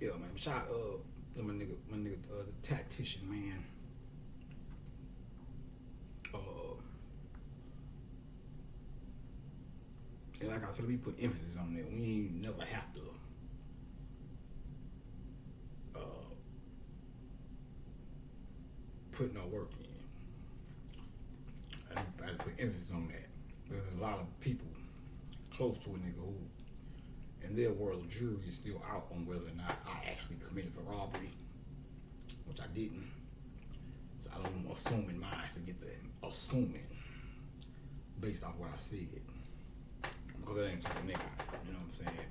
Yeah, man. Shout my nigga, the tactician, man. Uh, and like I said, we put emphasis on that. We ain't never have to put no work in. I put emphasis on that. There's a lot of people close to a nigga who, in their world, the jury is still out on whether or not I actually committed the robbery, which I didn't. So I don't assume in mind to get the assuming based off what I said. Because that ain't the type of nigga, you know what I'm saying?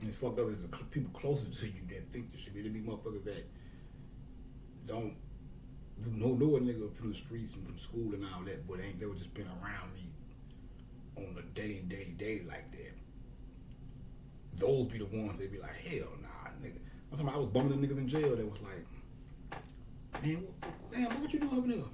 It's fucked up is the people closer to you that think this shit. There be motherfuckers that don't know a nigga from the streets and from school and all that, but ain't never just been around me on a daily like that. Those be the ones that be like, hell nah, nigga. I'm talking about I was bumming them niggas in jail that was like, man, damn, what you doing over there?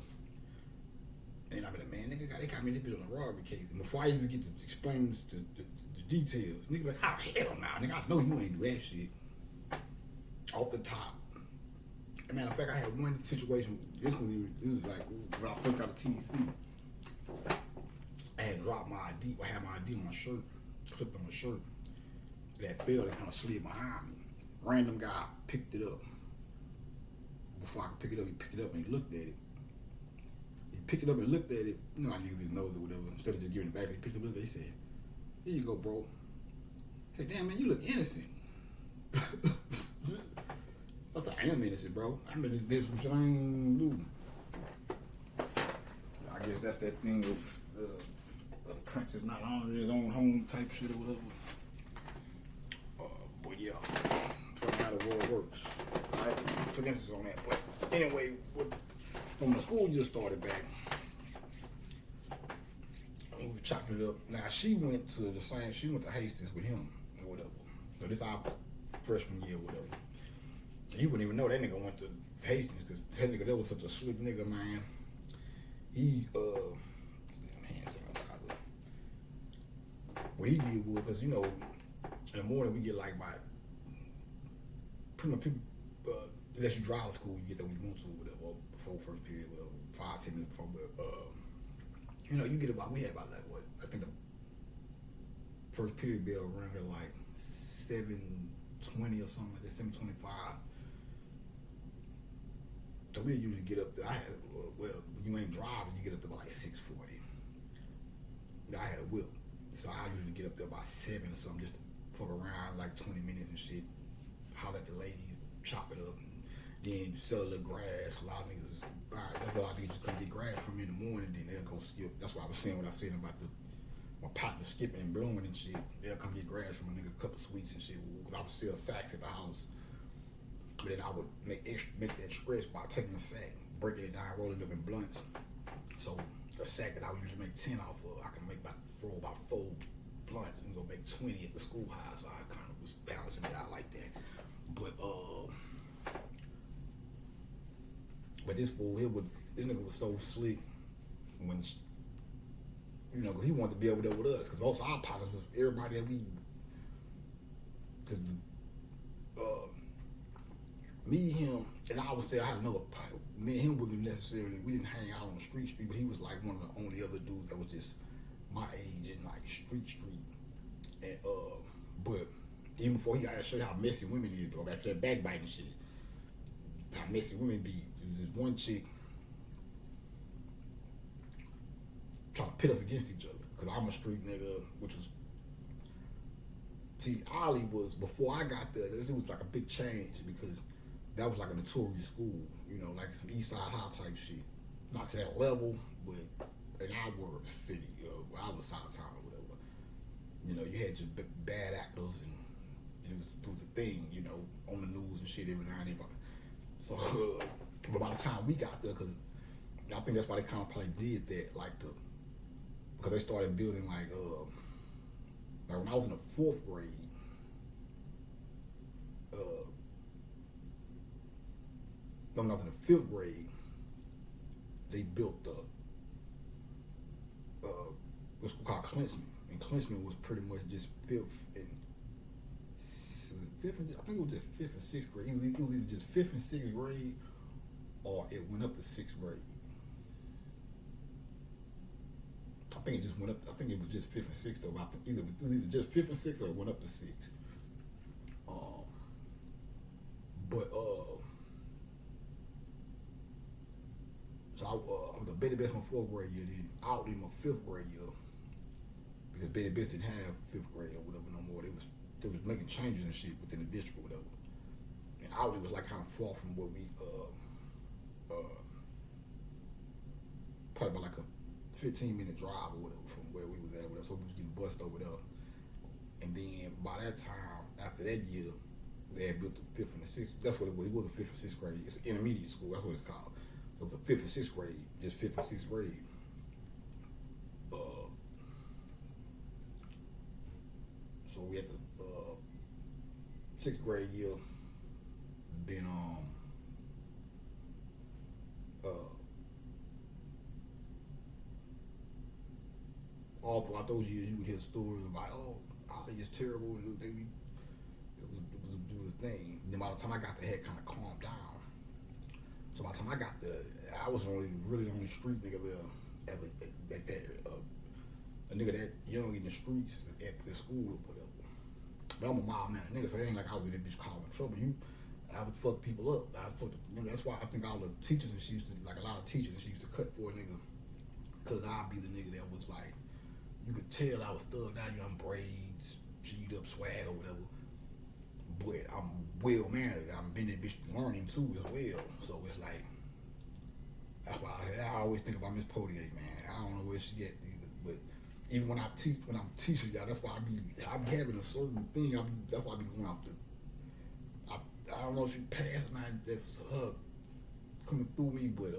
And I be like, man, nigga, they got me this bitch on a robbery case. And before I even get to explain the details, nigga be like, how hell nah, nigga, I know you ain't do that shit. Off the top. As a matter of fact, I had one situation, this was like when I first got a TDC. I had dropped my ID, I had my ID on my shirt, clipped on my shirt. That fell, that kind of slid behind me. Random guy picked it up. Before I could pick it up, he picked it up and he looked at it. He picked it up and looked at it. You know, I knew his nose or whatever. Instead of just giving it back, he picked it up and he said, here you go, bro. I said, damn, man, you look innocent. I said, I am innocent, bro. I'm in this some shit I ain't do. I guess that's that thing of Prince is not on his own home type shit or whatever. But yeah, that's how the world works. I took emphasis on that. But anyway, when the school just started back, we were chopping it up. Now she went to Hastings with him or whatever. So this our freshman year or whatever. You wouldn't even know that nigga went to Hastings because that nigga, that was such a slick nigga, man. He, hand sanitizer. What he did was, because, you know, in the morning we get like about, pretty much people, unless you drive to school, you get there when you want to, whatever, before first period, whatever, 5-10 minutes before, but, you know, you get about, we had about like, what, I think the first period bell around here like 7:20 or something like that, 7:25. So we usually get up there. Well, when you ain't driving, you get up there by like 6:40. I had a whip, so I usually get up there by 7 or something, just to fuck around like 20 minutes and shit. Holler at the lady, chop it up, and then sell a little grass. A lot of niggas, that's why a lot of niggas just come get grass from me in the morning, then they'll go skip. That's why I was saying what I said about my partner skipping and blooming and shit. They'll come get grass from a nigga, a couple of sweets and shit. Because I would sell sacks at the house. But then I would make that stretch by taking a sack, breaking it down, rolling it up in blunts. So a sack that I would usually make 10 off of, I can make about 4 blunts and go make 20 at the schoolhouse. So I kind of was balancing it out like that. But this fool here this nigga was so slick when, you know, because he wanted to be over there with us. Because most of our partners was everybody that we, because me, him, and I would say I had another partner. Me and him wasn't necessarily, we didn't hang out on the street, but he was like one of the only other dudes that was just my age and like street. And but even before he got to show you how messy women is, though, back to that backbiting shit. How messy women be. There's one chick trying to pit us against each other. Because I'm a street nigga, which was, see, Ollie was, before I got there, it was like a big change because that was like a notorious school, you know, like some East Side High type shit. Not to that level, but in our city, where I was out of town or whatever, you know, you had just bad actors and it was a thing, you know, on the news and shit every now and then. So, but by the time we got there, because I think that's why they kind of probably did that, like because they started building like when I was in the 4th grade, when I was in the 5th grade, they built what's called Klinsman. And Klinsman was pretty much just 5th and I think it was just fifth and sixth grade. It was either just fifth and sixth grade, or it went up to sixth grade. I think it just went up. I think it was just fifth and sixth. Though it was either just fifth and sixth, or it went up to sixth. But so I was a Betty Best my fourth grade year. Then I outlived my fifth grade year because Betty Best didn't have fifth grade or whatever no more. They was making changes and shit within the district or whatever. And Outley was like kind of far from where we probably about like a 15-minute drive or whatever from where we was at or whatever. So we was getting bussed over there. And then by that time, after that year, they had built the fifth and the sixth. That's what it was. It was a fifth and sixth grade. It's an intermediate school. That's what it's called. So it was a fifth and sixth grade, just fifth and sixth grade. So we had the sixth grade year. Then all throughout those years, you would hear stories about, Ollie is terrible. It was a thing. Then by the time I got there, it had kind of calmed down. So by the time I got there, I was really the only street nigga there at that a nigga that young in the streets at the school or whatever. But I'm a mild mannered nigga, so it ain't like I was in that bitch causing trouble. I would fuck people up. That's why I think all the teachers and she used to, like a lot of teachers and she used to cut for a nigga, cause I'd be the nigga that was like, you could tell I was thugged out, young braids, G'd up swag or whatever. But I'm well mannered. I'm been that bitch learning too as well. So it's like, that's why I always think about Miss Potier, man. I don't know where she get either, but even when I'm teaching y'all, that's why I be having a certain thing. That's why I be going out there. I don't know if she passed or not. That's her coming through me, but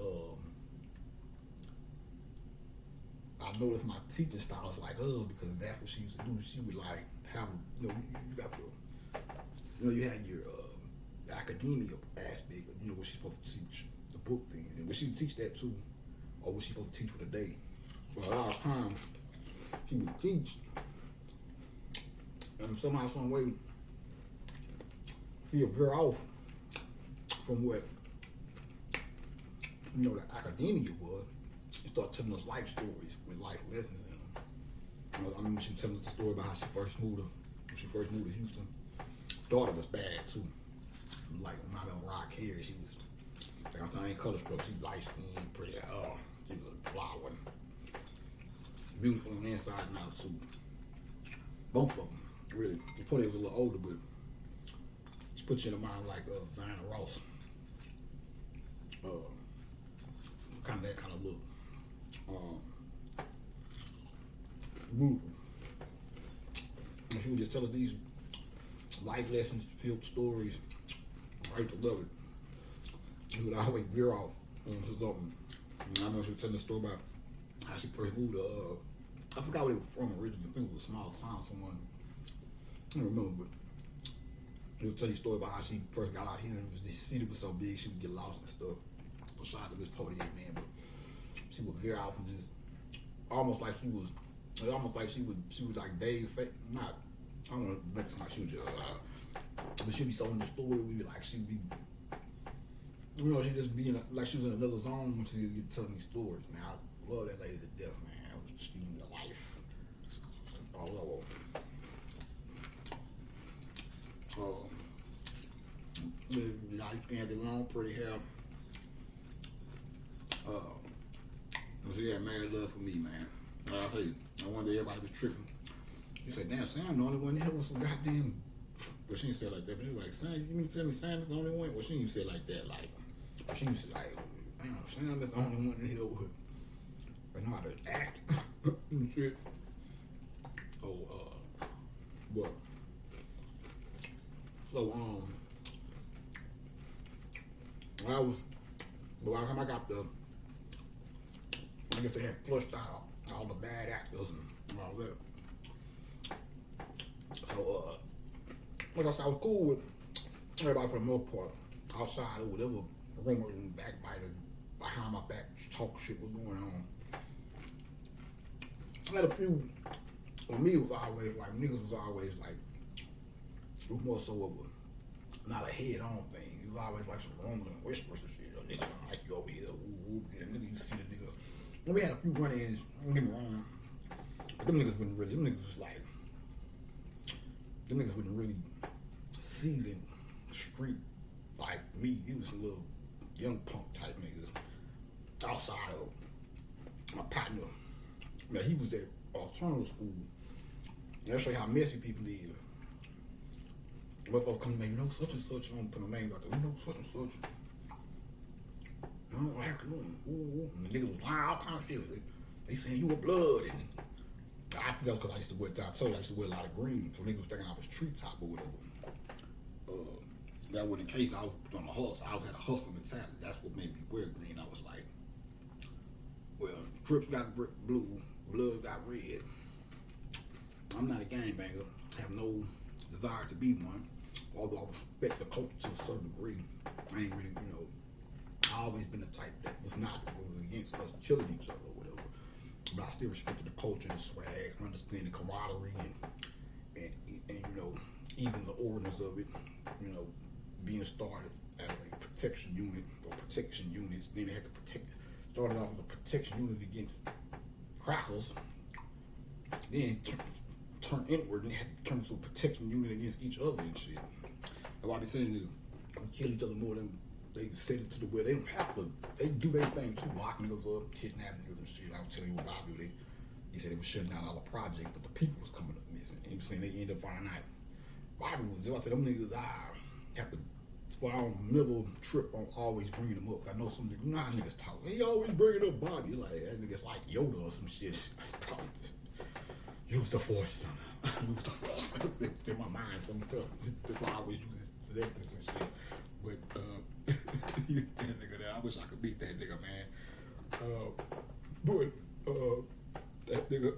I noticed my teaching style is like hers because that's what she used to do. She would like have, you got to, you had your academia aspect, what she's supposed to teach, the book thing. And would she teach that too? Or was she supposed to teach for the day? For a lot of times, she would teach, and somehow, some way, she would veer off from what, the academia was. She started telling us life stories with life lessons in them. I remember she was telling us the story about how she first moved to Houston. Daughter was bad too. Like when I was on Rock Hair, she was like I ain't color struck. She light skinned, pretty. She was a flower. Beautiful on the inside and out too. Both of them, really. The Potier was a little older, but she put you in the mind like Diana Ross. Kind of that kind of look. Beautiful. And she would just tell us these life lessons, filled stories. I used to love it. She would always veer off into something. And I know she was telling the story about how she first moved to, I forgot where they were from originally. I think it was a small town, someone, I don't remember, but she would tell you a story about how she first got out here and the city was so big she would get lost and stuff. So shout out to Miss Potier, man, but she would veer off and just almost like she was like Dave, not, I don't want to make it sound like she was just, but she'd be so in the story, she'd be, she'd just be like she was in another zone when she would get telling these stories, man. I love that lady to death, man. She was the life. All over. I used to have the long, pretty hair. She had mad love for me, man. I'll tell you, one day everybody was tripping. You said, damn, Sam the only one that was some goddamn. But she didn't say it like that. But she was like, Sam, you mean to tell me Sam is the only one? Well, she didn't say it like that. Like, she used to like, damn, Sam is the only one in here with, know how to act and shit. But so by the time I got I guess they had flushed out all the bad actors and all that. So like I said, I was cool with everybody for the most part, outside or whatever rumors and backbiting behind my back talk shit was going on. I had a few. For me, it was always like niggas was always like it was more so of a not a head-on thing. It was always like some rumbles and whispers and shit. Nigga don't like you over here. Ooh, and nigga, you see the niggas. And we had a few run-ins. Don't get me wrong, but them niggas wasn't really. Them niggas was like, them niggas wasn't really seasoned street like me. He was a little young punk type niggas outside of my partner. Now he was at alternative school. That's show you how messy people live. Motherfuckers come to me, you know, such and such. I don't put no name out there. You know, such and such. You know, like, ooh. And the niggas was lying, all kind of shit. They saying you were blood. And I think that was because I used to wear, I told you I used to wear a lot of green. So niggas was thinking I was treetop or whatever. That wasn't the case. I was on the hustle. I had a hustle mentality. That's what made me wear green. I was like, well, Crips got blue, Blood got red. I'm not a gangbanger. I have no desire to be one. Although I respect the culture to a certain degree. I ain't really, you know, I always been the type that was against us killing each other or whatever. But I still respected the culture, the swag, understanding the camaraderie and you know, even the origins of it, you know, being started as a protection unit or protection units. Then they had to started off as a protection unit against crackers. Then turn inward and they had to turn to a protection unit against each other and shit. That's why I be saying we kill each other more than they set it to the where they don't have to. They do their thing too, lock niggas up, kidnap niggas and shit. I was telling you what Bobby, he said they was shutting down all the projects, but the people was coming up missing. And he was saying they end up finding out. Bobby was just, I said them niggas, I have to, that's why I don't never trip on always bringing them up. I know some niggas, you know how niggas talk. He always bringing up Bobby. Like, that nigga's like Yoda or some shit. Use the force, son. Use the force. In my mind, some stuff. That's why I always use this necklace and shit. But, that nigga there, I wish I could beat that nigga, man. That nigga,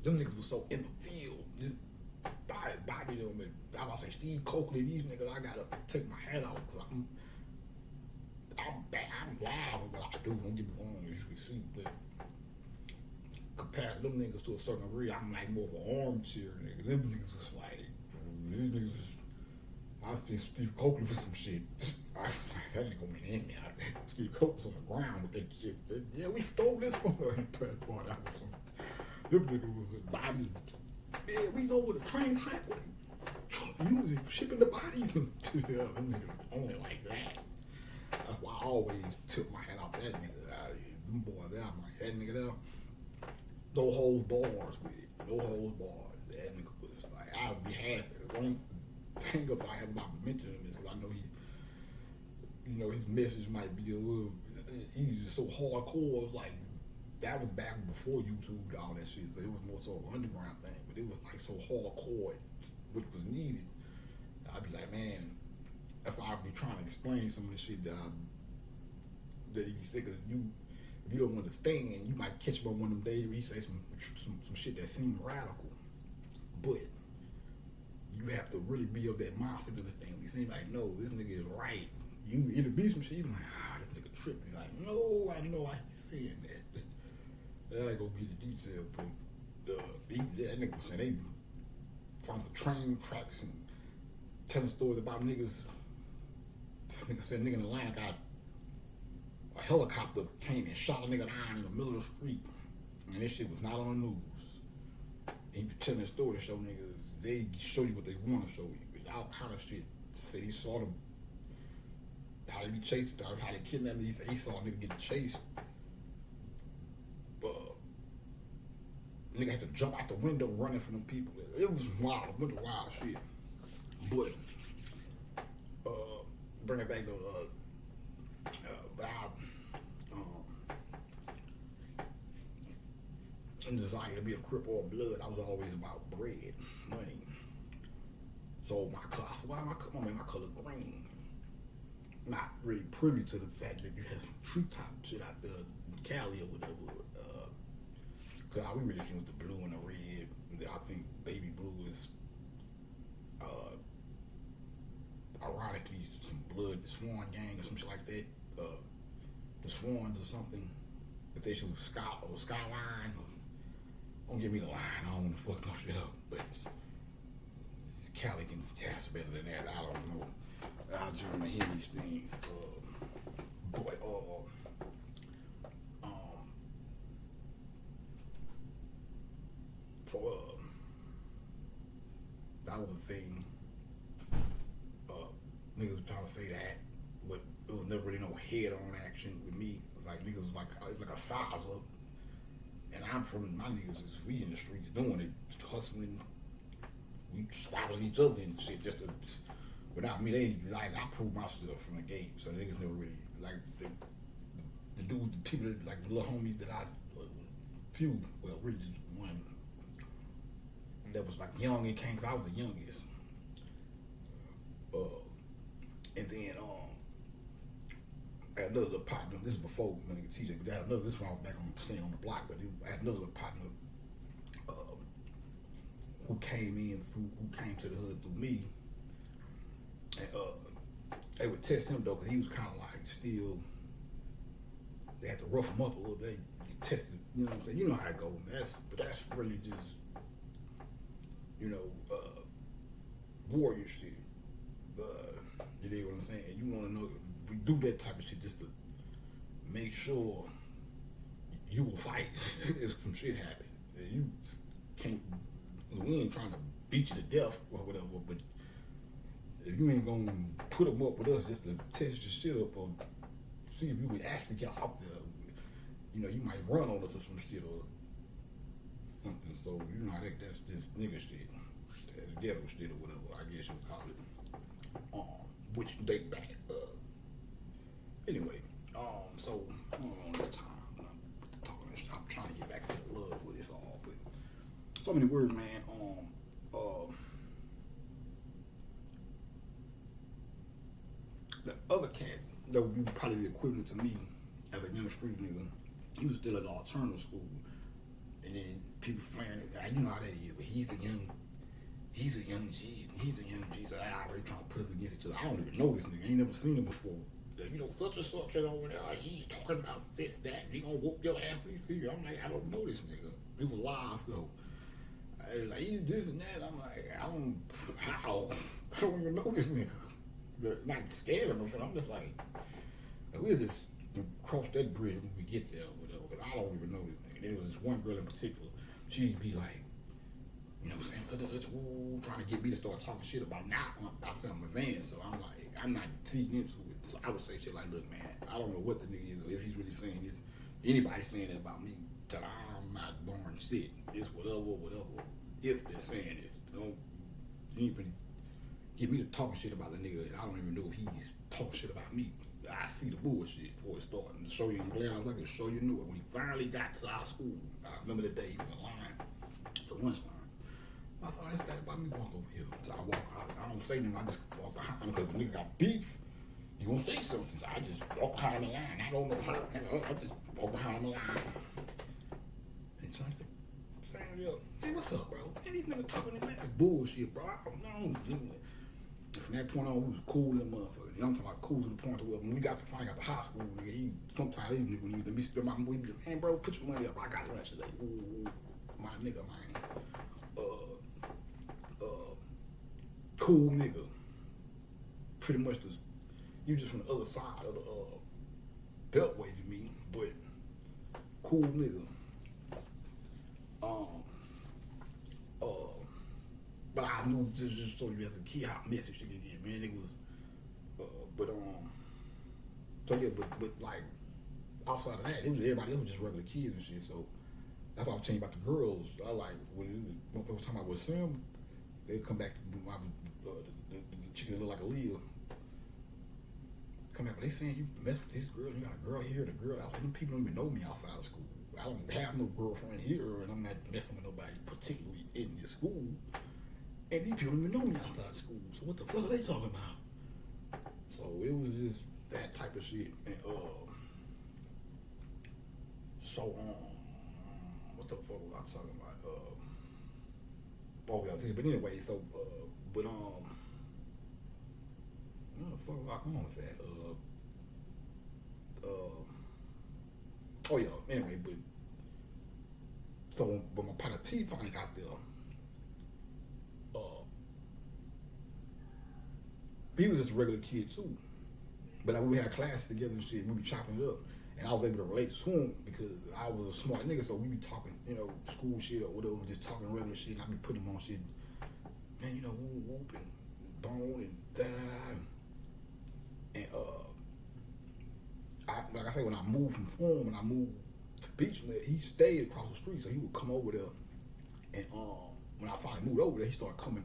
them niggas was so in the field. Just Bobby them, and I was say Steve Coakley, these niggas, I gotta take my hat off because I'm bad, I'm wild, but I do, don't get me wrong, as you can see, but compared to them niggas to a certain degree, I'm like more of an armchair nigga. Them niggas was like, these niggas was, I think Steve Coakley was some shit. I was like, that nigga went in there. Steve Coakley was on the ground with that shit. Yeah, we stole this from her. Boy, that was some, them niggas was Bobby. Yeah, we know where the train track was. Using shipping the bodies. Yeah, them niggas was only like that. That's why I always took my hat off that nigga. Them boys there, I'm like, that nigga there. No holds bars with it. No holds bars. That nigga was like, I'd be happy. The only thing up I have about mentioning him is because I know you know, his message might be a little, he's just so hardcore. It was like, that was back before YouTube and all that shit. So it was more so an underground thing. But it was like so hardcore, which was needed. I'd be like, man, that's why I'd be trying to explain some of the shit that he said, because if you don't understand, you might catch him on one of them days where he say some shit that seems radical. But you have to really be of that mindset to understand. When you seem like, no, this nigga is right. It'll be some shit, you like, this nigga tripping. Like, no, I know why he's saying that. That ain't gonna be the detail, but that nigga was saying they found the train tracks and telling stories about niggas. Nigga said nigga in Atlanta got a helicopter came and shot a nigga down in the middle of the street, and this shit was not on the news. And he be telling the story to show niggas, they show you what they want to show you. All kind of shit. Said he saw them, how they be chased, how they kidnapped him. He said he saw a nigga getting chased. Nigga had to jump out the window running from them people. It was wild, a bunch of wild shit. But bring it back to and desire to be a Crip or a Blood. I was always about bread, money. So my class, why am I my color green? Not really privy to the fact that you have some treetop shit out there in Cali or whatever. Cause we really seen the blue and the red. I think baby blue is, ironically, some blood, the Swan Gang or some shit like that. The Swans or something. If they should Skyline. Don't give me the line. I don't want to fuck no shit up. But Cali can test better than that. I don't know. I just remember hearing these things. But that was the thing. Niggas was trying to say that, but it was never really no head-on action with me. It was like niggas was like it's like a size up, and I'm from my niggas. We in the streets doing it, hustling. We squabbling each other and shit. Just to, without me, they like I proved my stuff from the gate. So niggas never really like the dudes, the people that, like the little homies that I really just one that was like young and came. Cause I was the youngest. And then I had another partner. This is before my nigga TJ, but I had another. This one I was back on staying on the block, but I had another partner who came to the hood through me, and they would test him though, cause he was kind of like still. They had to rough him up a little bit. They tested, you know what I'm saying? You know how it goes. That's really just, warrior shit. You know what I'm saying? You want to know, we do that type of shit just to make sure you will fight if some shit happens. You can't, we ain't trying to beat you to death or whatever, but if you ain't gonna put them up with us just to test your shit up or see if you would actually get out there, you might run on us or some shit or something. So, that's just nigga shit. That's ghetto shit or whatever, I guess you would call it. Which date back. Anyway, so this time I'm trying to get back to the love with this all, but so many words, man. The other cat that would be probably the equivalent to me as a young street nigga, he was still at the alternative school, and then people figuring it. You know how that is, but he's a young G. So I already trying to put us against each other. I don't even know this nigga. I ain't never seen him before. Such and such and over there. He's talking about this, that. He gonna whoop your ass when he see you. I'm like, I don't know this nigga. It was live, so I was like, he's this and that. I'm like, I don't even know this nigga. But not scared of him. I'm just like, we'll just cross that bridge when we get there or whatever. Because I don't even know this nigga. There was this one girl in particular. She'd be like, saying such and such, trying to get me to start talking shit about I'm a man, so I'm like, I'm not feeding into it. So I would say shit like, look, man, I don't know what the nigga is, or if he's really saying this, anybody saying that about me, that I'm not born shit. It's whatever. If they're saying this, don't even get me to talking shit about the nigga, and I don't even know if he's talking shit about me. I see the bullshit before it started. And show you, I'm glad I was like to show you knew it. When he finally got to our school, I remember the day he was in line, the lunch line. I thought, this guy about me walk over here. So I walk out. I don't say nothing. I just walk behind him because the nigga got beef. You gonna say something. So I just walk behind the line. I don't know how. I just walk behind the line. And so I saying, hey, what's up, bro? Hey, these niggas talking to me. That's bullshit, bro. I don't know. And from that point on, we was cool in the motherfucker. I'm talking about cool to the point to where when we got to find out the high school, nigga, sometimes he when he let me spend my money, man, bro, put your money up. I got lunch today. Ooh, my nigga, man. Cool nigga. Pretty much you just from the other side of the beltway to me, but cool nigga. But I knew just so you as a key how message to get, man. It was but like outside of that, it was everybody else was just regular kids and shit. So that's why I was telling you about the girls. I like when it was talking about with Sam, they'd come back the chicken that look like a Leah. Come back, but they saying you mess with this girl, you got a girl here and a girl. I was like, them people don't even know me outside of school. I don't have no girlfriend here, and I'm not messing with nobody particularly in this school. And these people don't even know me outside of school. So what the fuck are they talking about? So it was just that type of shit. And what the fuck was I talking about? But anyway, so what the fuck was I going with that? Oh yeah. Anyway, but so when my partner T finally got there, he was just a regular kid too. But like we had classes together and shit, we be chopping it up. And I was able to relate to him because I was a smart nigga, so we be talking, school shit or whatever, just talking regular shit, and I be putting him on shit. Man, whoop and bone and da. And like I say, when I moved from Forum and I moved to Beachnet, he stayed across the street, so he would come over there. And when I finally moved over there, he started coming.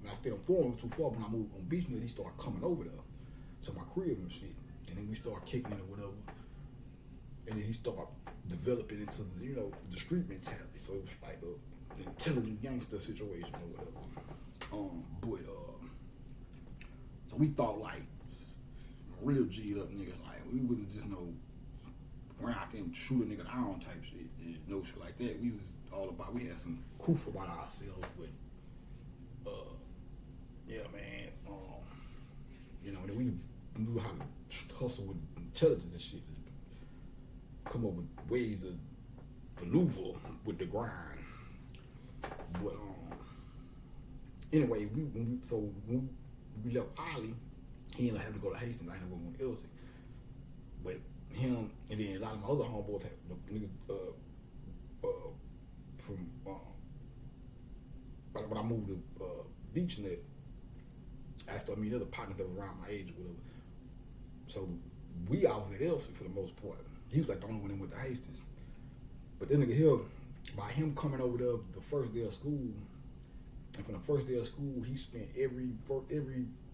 When I stayed on Forum, it was too far. When I moved on Beachnet, he started coming over there to my crib and shit. And then we started kicking it or whatever. And then he started developing into the street mentality. So it was like an intelligent gangster situation or whatever. So we thought like real G'd up niggas. Like we wasn't just run out there and shoot a nigga down type shit. And no shit like that. We was all about. We had some proof about ourselves, but yeah, man. And then we knew how to hustle with intelligence and shit. Come up with ways to maneuver with the grind. But anyway, when we left Ollie, he ended up having to go to Hastings. I ended up going to Elsie. But him and then a lot of my other homeboys had niggas from when I moved to Beachnet, I started meeting other partners that was around my age or whatever. So we always at Elsie for the most part. He was like the only one that went to Hastings. But then nigga here, by him coming over there the first day of school, and from the first day of school, he spent every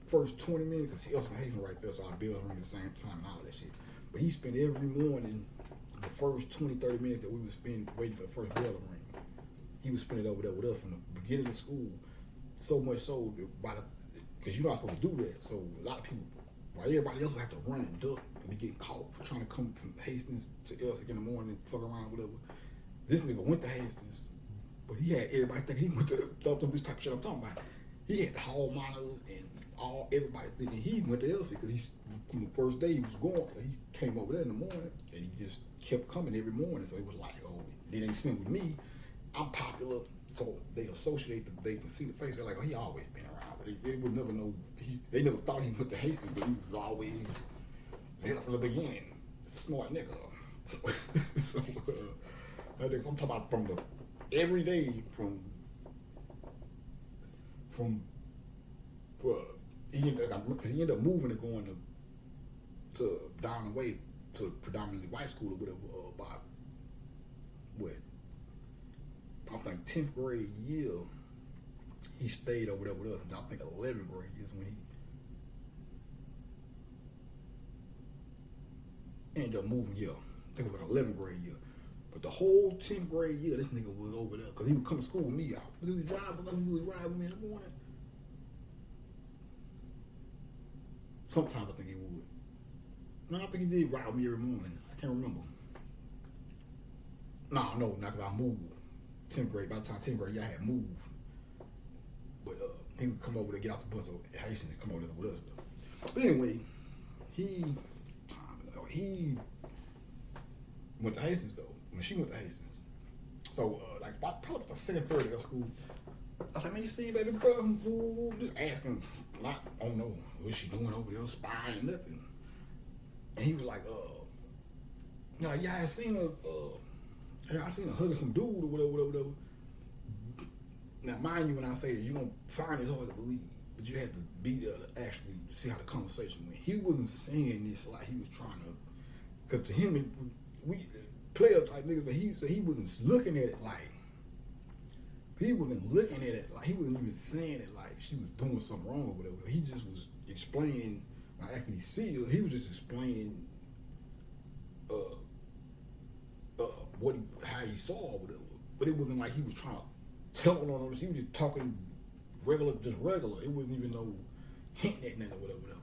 first 20 minutes, because Elsie and Hastings right there, so our bells ring at the same time and all that shit. But he spent every morning, the first 20, 30 minutes that we would spend waiting for the first bell to ring. He would spend it over there with us from the beginning of school. So much so, because you're not supposed to do that. So a lot of people, while everybody else would have to run and duck and be getting caught for trying to come from Hastings to Elsie in the morning and fuck around, whatever. This nigga went to Hastings, but he had everybody thinking he went to this type of shit I'm talking about. He had the hall monitors and everybody thinking he went to Elsie because from the first day he was going, he came over there in the morning and he just kept coming every morning. So it was like, oh, they didn't send with me. I'm popular, so they associate they can see the face. They're like, oh, he always been around. They would never know. They never thought he went to Hastings, but he was always there from the beginning. Smart nigga. I'm talking about from the every day from because he ended up moving and going to down the way to predominantly white school or whatever by what I think 10th grade year he stayed over there with us. And I think 11th grade is when he ended up moving. Yeah, I think it was like 11th grade year. But the whole 10th grade year, this nigga was over there because he would come to school with me. I would really ride with me in the morning. Sometimes I think he would. No, I think he did ride with me every morning. I can't remember. No, not because I moved. 10th grade, by the time 10th grade, I had moved. But he would come over to get off the bus at Hastings and come over there with us. But anyway, he went to Hastings though. When she went to Hastings. So like probably the second, third day of school, I was like, man, you see baby girl? Just asking, I don't know, what's she doing over there, spying and nothing. And he was like, yeah, I seen her hugging some dude or whatever. Now, mind you, when I say that, you're going to find it hard to believe, but you had to be there to actually see how the conversation went. He wasn't saying this like he was trying to, because to him, we player type niggas, but he wasn't looking at it like, he wasn't even saying it like she was doing something wrong or whatever. He just was explaining, when I actually see her, he was just explaining how he saw or whatever. But it wasn't like he was trying to tell her on this. He was just talking regular. It wasn't even no hinting at nothing or whatever.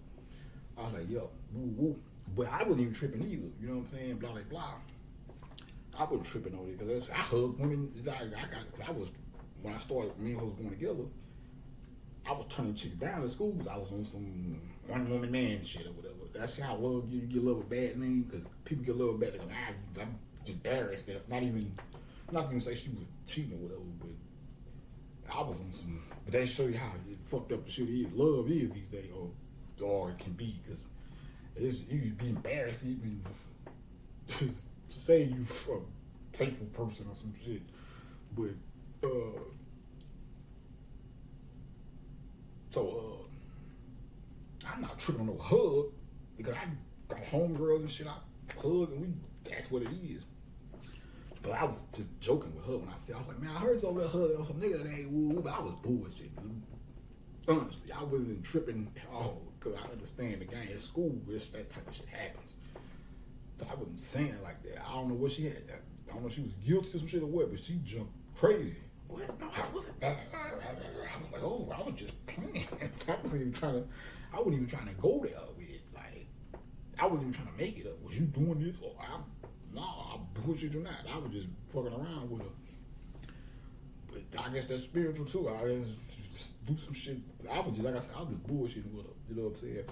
I was like, yo, woo woo. But I wasn't even tripping either. You know what I'm saying? Blah, blah, blah. I wasn't tripping on it because I hugged women. Because when I started, me and her was going together, I was turning chicks down at school because I was on some one woman man shit or whatever. That's how love you get love a bad name because people get love a bad name. I'm embarrassed. Not even say she was cheating or whatever, but I was on some, but they show you how fucked up the shit is. Love is these days, or it can be, because you be embarrassed even to say you a faithful person or some shit. But I'm not tripping on no hug because I got homegirls and shit. I hug and that's what it is. But I was just joking with her when I said, I was like, man, I heard you over there hugging on some nigga that ain't woo, but I was bullshit. Honestly, I wasn't tripping at all because I understand the game at school, that type of shit happens. So I wasn't saying it like that. I don't know what she had. I don't know if she was guilty or some shit or what, but she jumped crazy. What? No, I wasn't. I was like, oh, I was just playing. I wasn't even trying to go there with it. Like, I wasn't even trying to make it up. Was you doing this? Or I bullshit you not. I was just fucking around with her. But I guess that's spiritual too. I just do some shit. I was just, like I said, I was just bullshitting with her. You know what I'm saying?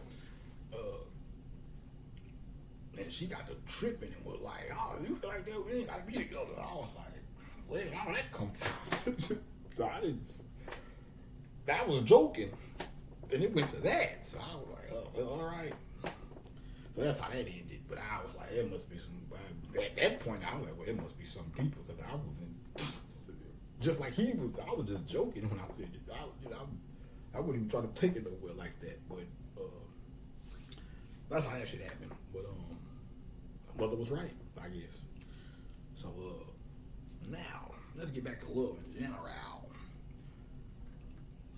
And she got to tripping and was like, oh, you feel like that? We ain't got to be together. I was like, where did all that come from? So I was joking. And it went to that. So I was like, oh, well, all right. So that's how that ended. But I was like, it must be some, at that point, I was like, well, it must be some deeper because I wasn't, just like he was, I was just joking when I said it. I wouldn't even try to take it nowhere like that. But that's how that shit happened. But my mother was right, I guess. So now let's get back to love in general.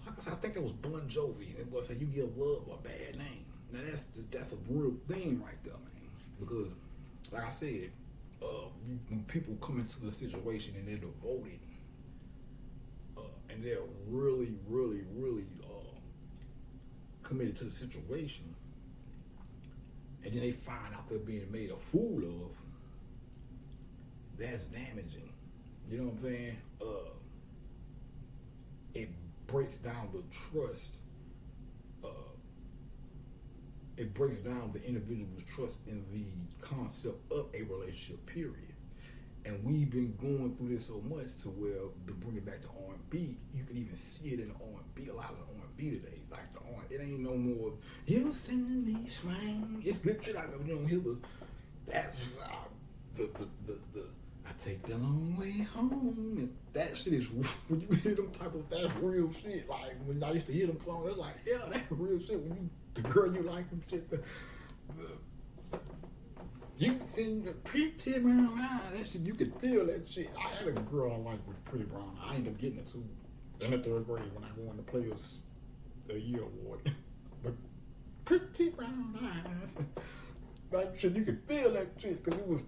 Like I said, I think that was Bon Jovi. It was say you give love a bad name. Now that's a real thing right there, man. Because like I said, when people come into the situation and they're devoted, and they're really, really, really committed to the situation, and then they find out they're being made a fool of, that's damaging. You know what I'm saying? It breaks down the trust. It breaks down the individual's trust in the concept of a relationship, period. And we've been going through this so much to where, to bring it back to R&B, you can even see it in the R&B, a lot of the R&B today. Like it ain't no more, you send me slang. It's good shit out there. You don't hear that's I take the long way home. And that shit is, when you hear them type of, that's real shit. Like when I used to hear them songs, it's like, yeah, that's real shit. When you, the girl you like and shit, you send the pretty brown eyes, that shit, you could feel that shit. I had a girl I liked with pretty brown eyes. I ended up getting it too in the 3rd grade when I won the Players of the Year award. But pretty brown eyes, that shit, you could feel that shit because it was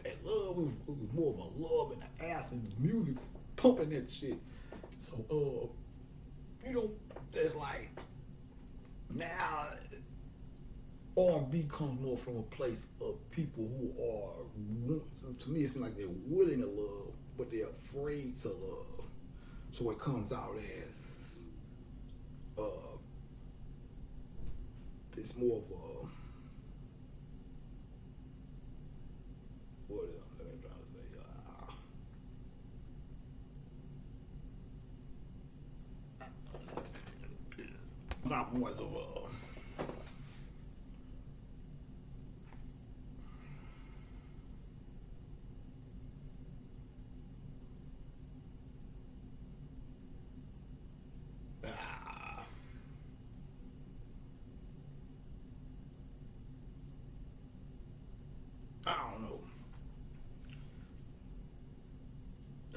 that love. It was more of a love and the ass and the music pumping that shit. So you know, there's like now R&B comes more from a place of people who are, to me it seems like they're willing to love, but they're afraid to love. So it comes out as, it's more of a, what am I trying to say? Not more of a, I don't know.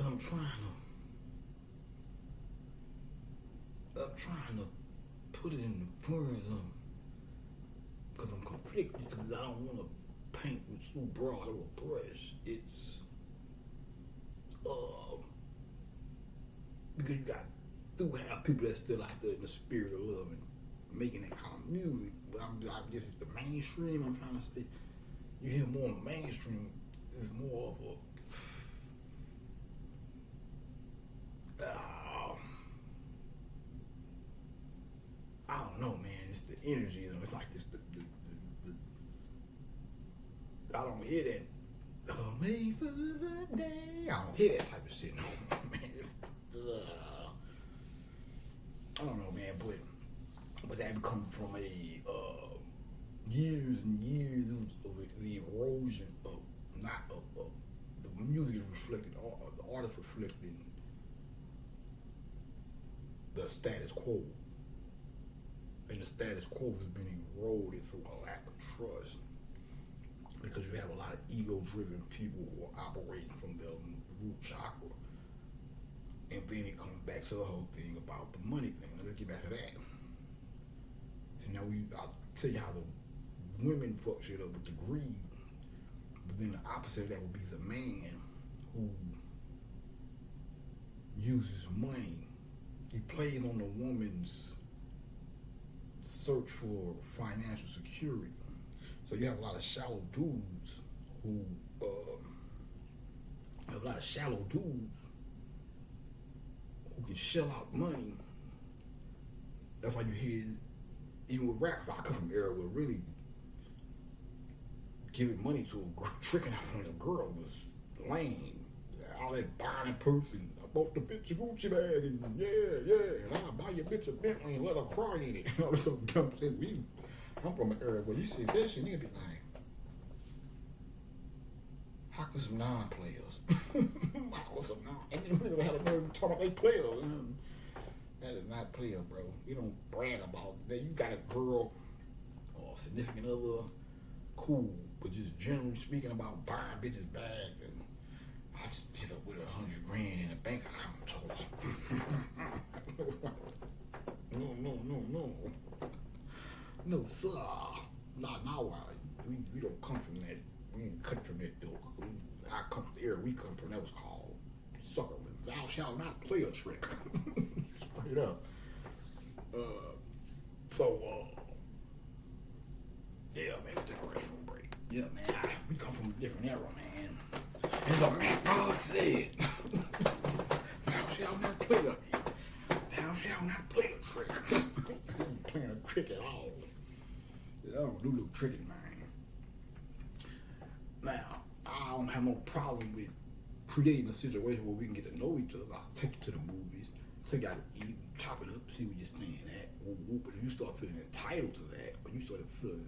I'm trying to put it in the words because I'm conflicted because I don't want to paint with too broad of a brush. It's because you do have people that still out there in the spirit of love and making that kind of music, but I guess it's the mainstream. I'm trying to say, you hear more on the mainstream, it's more of a I don't know, man. It's the energy. It's like this. I don't hear that. Oh, maybe for the day. I don't hear that type of shit no more, man. but that come from a years and years of the erosion of not of the music is reflected, the artist reflecting the status quo, and the status quo has been eroded through a lack of trust, because you have a lot of ego-driven people who are operating from their root chakra, and then it comes back to the whole thing about the money thing. Let's get back to that. So now I'll tell you how the women fuck shit up with the greed, but then the opposite of that would be the man who uses money. He plays on the woman's search for financial security. So you have a lot of shallow dudes who can shell out money. That's why you hear, even with rap, 'cause I come from an era where really giving money to a girl, tricking out on a girl was lame. All that buying a person, I bought the bitch a Gucci bag, and yeah, and I'll buy your bitch a Bentley and let her cry in it. All this stuff dumb shit. I'm from an era where you see that shit, nigga be like, how could some non-players? How could some and then niggas had a nerve talking about they players. That is not player, bro. You don't brag about that. You got a girl or a significant other, cool, but just generally speaking about buying bitches bags, and I just hit up with $100,000 in a bank account. No, sir. Not now. We don't come from that. We ain't cut from that ilk. I come from the era we come from. That was called sucker. Thou shalt not play a trick. Straight up. Yeah, man, take a rest from a break. Yeah, man, we come from a different era, man. And the man God said, thou shalt not play a trick. I ain't playing a trick at all. I don't do no tricking, man. Now, I don't have no problem with creating a situation where we can get to know each other. I'll take you to the movies, take you out to eat, chop it up, see where you're staying at. But if you start feeling entitled to that, when you start feeling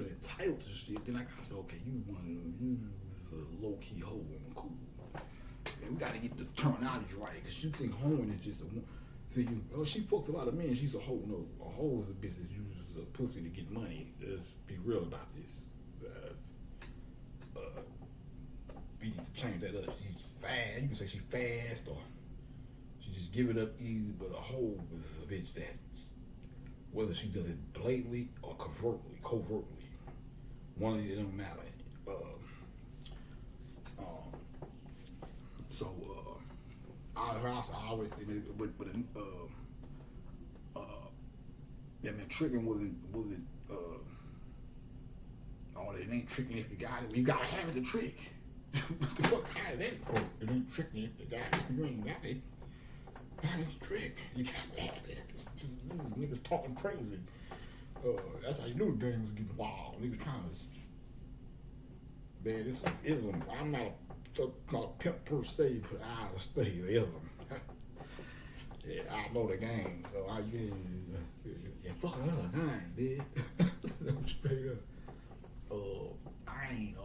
entitled to shit, then I gotta say, okay, you a low-key hoe woman, cool. And we gotta get the terminology right, because you think hoeing is just a woman. So she fucks a lot of men, she's a hoe. No, a hoe is a bitch that uses a pussy to get money. Let's be real about this. We need to change that up. She's fast. You can say she's fast, or she just give it up easy. But a hoe is a bitch that, whether she does it blatantly or covertly, one of it don't matter. I always say, tricking wasn't. It ain't tricking if you got it. You gotta have it to trick. What the fuck? How is that? It ain't tricking if you got it. You ain't got it. How is it trick? You gotta have it. Niggas talking crazy. That's how you knew the game was getting wild. Niggas trying to. Man, this is an ism. I'm not a pimp per se, but I stay the ism. Yeah, I know the game, so I get fuck another game, bitch. Straight up. I ain't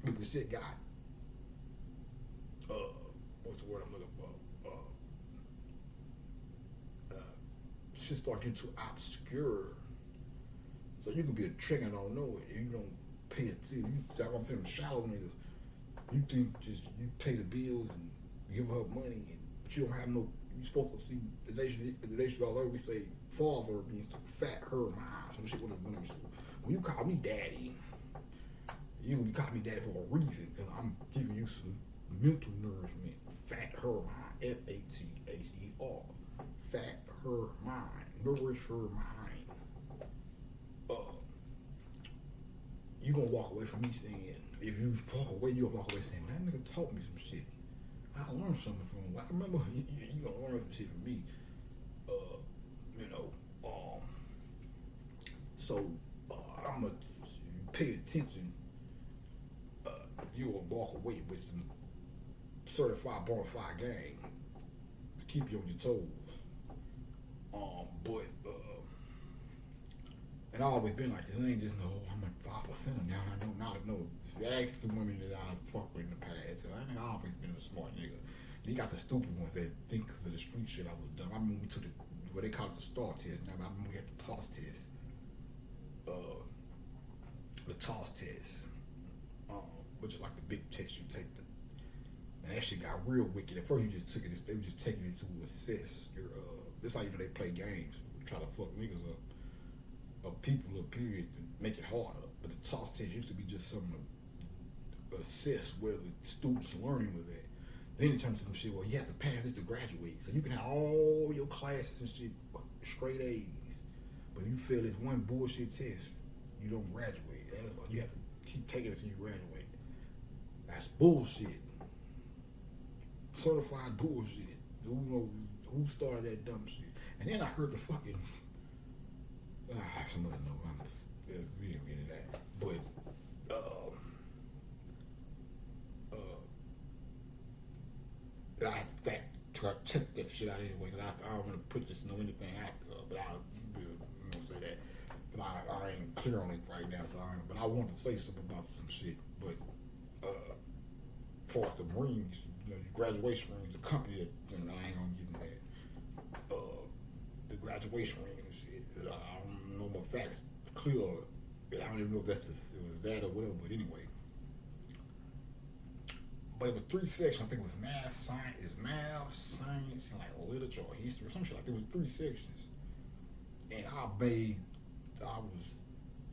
but the shit got what's the word I'm looking for? Shit start getting too obscure. So you can be a trick and don't know it. You don't pay attention. That's what I'm saying, shallow niggas. You think just you pay the bills and give her money, but you don't have no. You're supposed to see the nation all over. We say father means to fat her mine. Some shit when you call me daddy, you gonna be calling me daddy for a reason, because I'm giving you some mental nourishment. Fat her mind, FATHER. Fat her mind, nourish her mind. You gonna walk away from me saying, if you walk away, you gonna walk away saying, well, that nigga taught me some shit. I learned something from him. I remember you gonna learn some shit from me. So I'm gonna pay attention. you will walk away with some certified bona fide game to keep you on your toes. But and I always been like this. It ain't just no, I'm a 5% now. I know now. No, ask the women that I fuck with in the past. So I think I always been a smart nigga. And you got the stupid ones that think because of the street shit I was done. I remember we took what they call it the STAR test. Now I remember we had the toss test. The toss test, which is like the big test you take. And that shit got real wicked. At first you just took it. They were just taking it to assess your. That's how you know they play games. Try to fuck niggas up. People up period to make it harder. But the toss test used to be just something to assess where the students learning was at. Then it turns to some shit where you have to pass this to graduate. So you can have all your classes and shit straight A's. But if you fail this one bullshit test, you don't graduate. You have to keep taking it until you graduate. That's bullshit. Certified bullshit. Who started that dumb shit? And then I heard the fucking somebody know. We didn't get into that. But I had to check that shit out anyway, because I don't want to put this anything out, but I'm gonna say that. But I ain't clear on it right now, but I wanted to say something about some shit. But as far as the rings, graduation rings, the company that I ain't gonna get into that. The graduation rings, shit, I don't know my facts clear. I don't even know if it was that or whatever. But anyway. But it was 3 sections. I think it was math, science, and like literature or history or some shit like that. There was 3 sections. And I was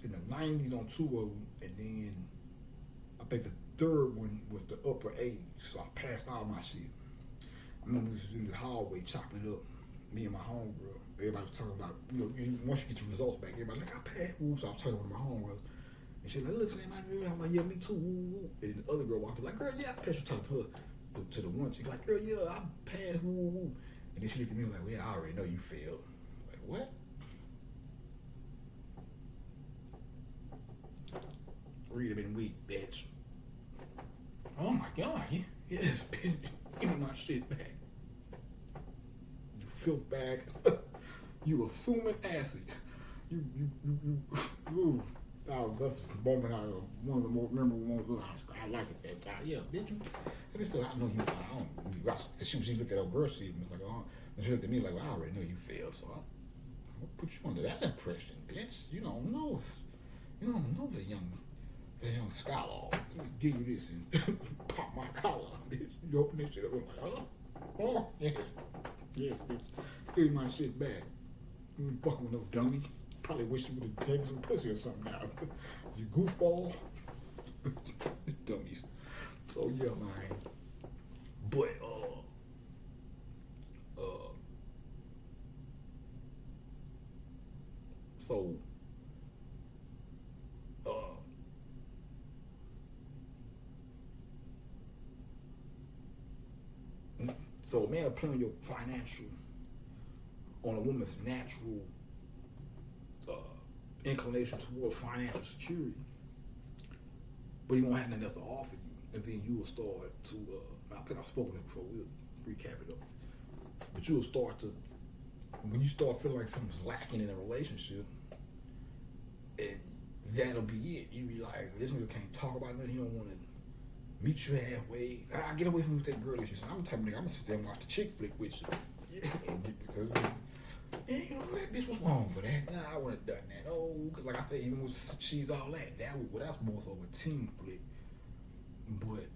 in the 90s on 2 of them, and then I think the third one was the upper A's. So I passed all my shit. I remember we was in the hallway chopping it up, me and my homegirl. Everybody was talking about, once you get your results back, everybody like, I passed. So I was talking to my homegirls. And she like, look, I'm like, yeah, me too. And then the other girl walked up like, girl, yeah, I passed. You talking to her, to the one. She like, girl, yeah, I passed. And then she looked at me like, well, yeah, I already know you failed. I'm like, what? Read them in week, bitch. Oh my God, yes, bitch, give me my shit back. You filth bag. You assuming acid. You. That's the moment one of the more memorable ones of high school. I like it that time. Yeah, bitch. I know you. I don't. Because she looked at her girl shit and was like, oh. And she looked at me like, well, I already know you failed, so I'll put you under that impression, bitch. You don't know the young scholar. Let me give you this and pop my collar, bitch. You open that shit up and I'm like, oh, yes, bitch. Give me my shit back. You ain't fucking with no dummy. Probably wish you would have taken some pussy or something now. You goofball. Dummies. So yeah, man. But so a man playing your financial on a woman's natural inclination towards financial security, but he won't have nothing else to offer you, and then you will start to I think I've spoken it before, we'll recap it up, but you will start to, when you start feeling like something's lacking in a relationship, and that'll be it. You be like, this nigga can't talk about nothing, he don't want to meet you halfway. I get away from that girl that you say, I'm the type of nigga, I'm gonna sit there and watch the chick flick with you. Yeah, because yeah, you know, that bitch was wrong for that. Nah, I wouldn't have done that. Oh, because like I said, even with She's All that's more so a team flick. But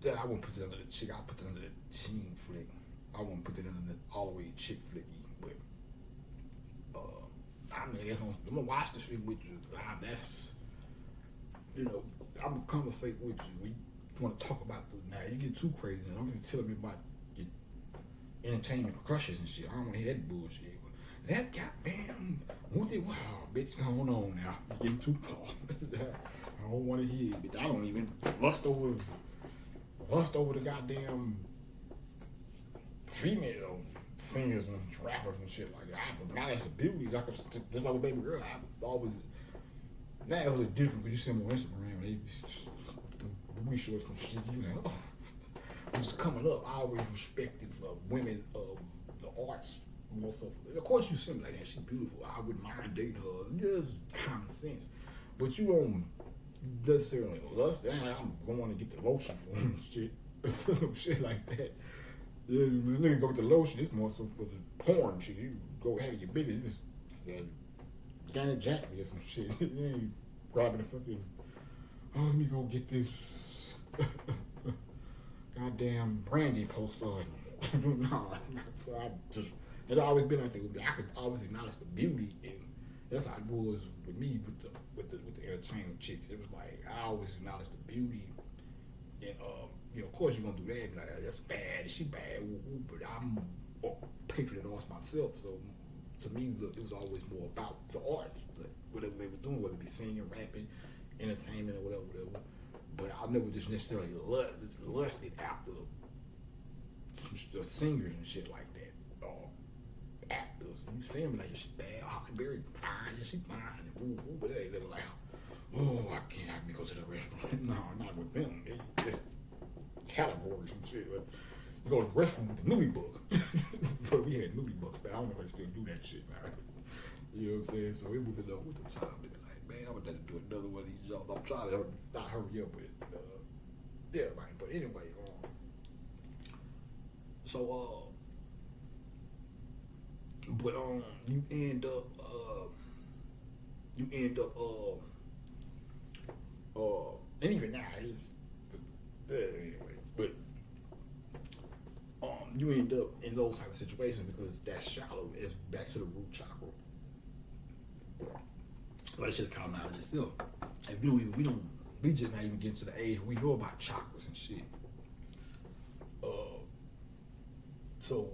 I wouldn't put it under the chick. I put it under the team flick. I wouldn't put it under the all the way chick flicky. But I mean, I'm gonna watch this shit with you. That's, I'm gonna conversate with you. We want to talk about now. You get too crazy. And I'm gonna tell me about entertainment crushes and shit. I don't want to hear that bullshit. That goddamn wow, bitch, going on now. You're getting too far. I don't want to hear it, bitch. I don't even lust over the goddamn female singers and rappers and shit like that. I acknowledge the beauty. Just like a baby girl, I always. Now it's a little different because you see them on Instagram. They booty shorts and shit. You know, just coming up, I always respected women of the arts more so. Of course, you seem like that. She's beautiful. I wouldn't mind dating her. Just common sense. But you don't necessarily lust. I'm going to get the lotion for him and shit. Shit like that. Yeah, when the nigga go with the lotion, it's more so for the porn shit. You go have your business. Janet Jack me or some shit. You ain't grabbing the fucking, oh, let me go get this goddamn brandy poster. No, so I just, it's always been like that with me. I could always acknowledge the beauty, and that's how it was with me with the entertainment chicks. It was like I always acknowledge the beauty, and you know, of course you're gonna do that. Like, that's bad. She bad, but I'm a patriot of arts myself, so to me, it was always more about the arts, whatever they were doing, whether it be singing, rapping, entertainment, or whatever. But I never just necessarily lusted after some singers and shit like that, or actors. You see them like, she bad, Holly Berry fine, yeah, she fine, but they were like, oh, I can't have me go to the restaurant. No, not with them. It's categories and shit. But you go to the restaurant with the nudie book. But we had nudie books, but I don't know if they still do that shit now. You know what I'm saying? So it was enough with the time. Nigga, like, man, I'm gonna do another one of these jobs. I'm trying to not hurry up with it. Yeah, man. But anyway, you end up and even now you end up in those type of situations because that's shallow. It's back to the root chakra. But it's just common knowledge itself. And we just not even getting to the age where we know about chakras and shit. So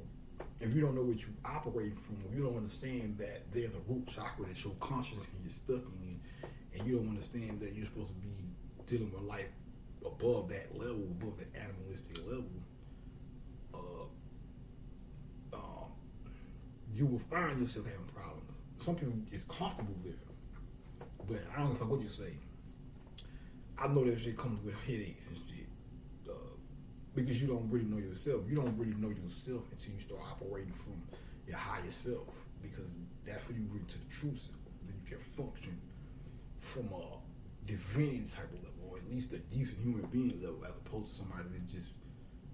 if you don't know what you operating from, if you don't understand that there's a root chakra that your consciousness can get stuck in, and you don't understand that you're supposed to be dealing with life above that level, above that animalistic level, you will find yourself having problems. Some people is comfortable there, but I don't know what you say. I know that shit comes with headaches and shit, because you don't really know yourself. You don't really know yourself until you start operating from your higher self, because that's when you bring to the true self. Then you can function from a divinity type of level, or at least a decent human being level, as opposed to somebody that just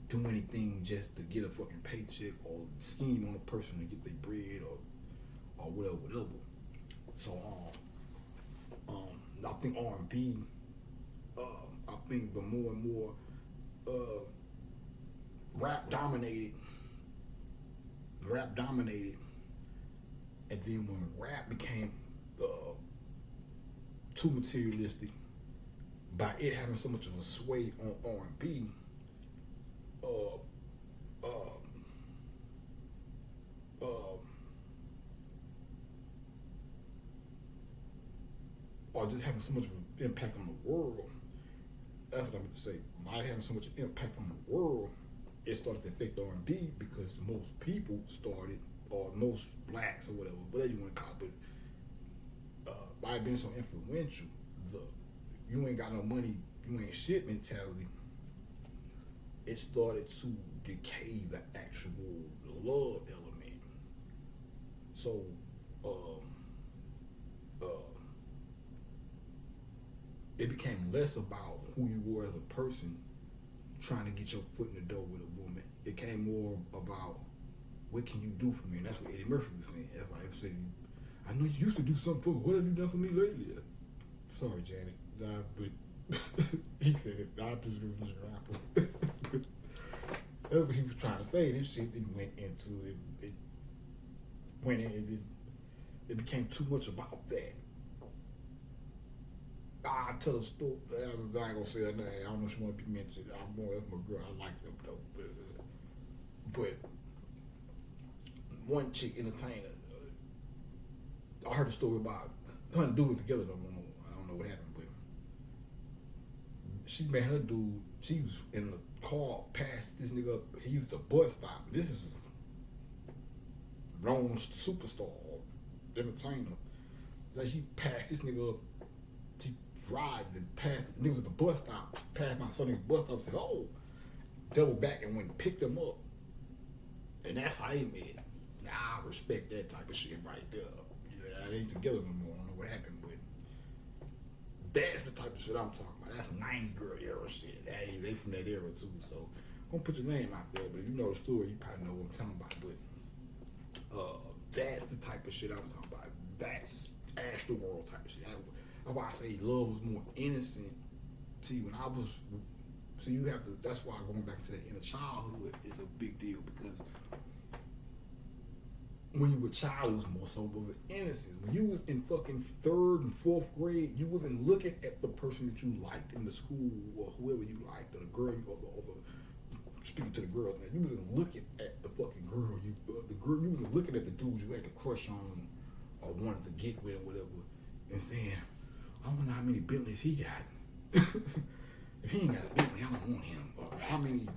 do anything just to get a fucking paycheck or scheme on a person to get their bread or whatever. So I think R&B, I think the more and more rap dominated, and then when rap became too materialistic, by it having so much of a sway on R&B, or just having so much of an impact on the world. That's what I meant to say. By having so much impact on the world, it started to affect R&B because most people started, or most blacks or whatever you want to call it, but by it being so influential, you ain't got no money, you ain't shit mentality, it started to decay the actual love element. So, it became less about who you were as a person trying to get your foot in the door with a woman. It came more about what can you do for me, and that's what Eddie Murphy was saying. That's why he was saying, I know you used to do something for me. What have you done for me lately? Sorry, Janet. But he said it. The opposite was Mr. Apple. But that's what he was trying to say. This shit then went into it. It went in. It became too much about that. I tell a story. I ain't gonna say her name. I don't know if she want to be mentioned. That's my girl. I like them though. But one chick entertainer. I heard a story about her and dude together. I don't know what happened, but she met her dude. She was in the car past this nigga up. He used a bus stop. This is a known superstar, entertainer. Like she passed this nigga up. She driving and passed niggas at the bus stop, passed my son at the bus stop and said, oh, double back and went and picked them up. And that's how they met. Now, I respect that type of shit right there. I ain't together no more. I don't know what happened, but that's the type of shit I'm talking about. That's a 90 girl era shit. They from that era too. So I'm gonna put your name out there, but if you know the story, you probably know what I'm talking about. But that's the type of shit I'm talking about. That's Astro World type of shit. That's why I say love was more innocent. See, when I was, so you have to. That's why going back to the inner childhood is a big deal, because when you were a child, it was more so of an innocence. When you was in fucking 3rd and 4th grade, you wasn't looking at the person that you liked in the school or whoever you liked, or the girl, or the speaking to the girls. Now, you wasn't looking at the fucking girl. You wasn't looking at the dudes you had a crush on or wanted to get with or whatever, and saying, I wonder how many Bentleys he got. If he ain't got a Bentley, I don't want him. Or how many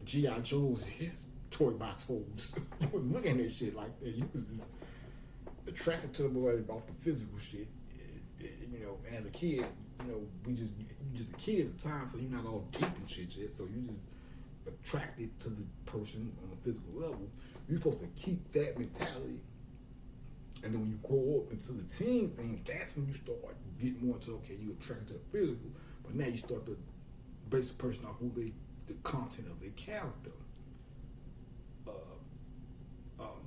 G.I. Joes his toy box holds. You wasn't looking at shit like that. You was just attracted to the boy about the physical shit. You know, and as a kid, you know, you just a kid at the time, so you're not all deep and shit yet. So you just attracted to the person on a physical level. You're supposed to keep that mentality. And then when you grow up into the teen thing, that's when you start getting more into, okay, you're attracted to the physical, but now you start to base a person off the content of their character.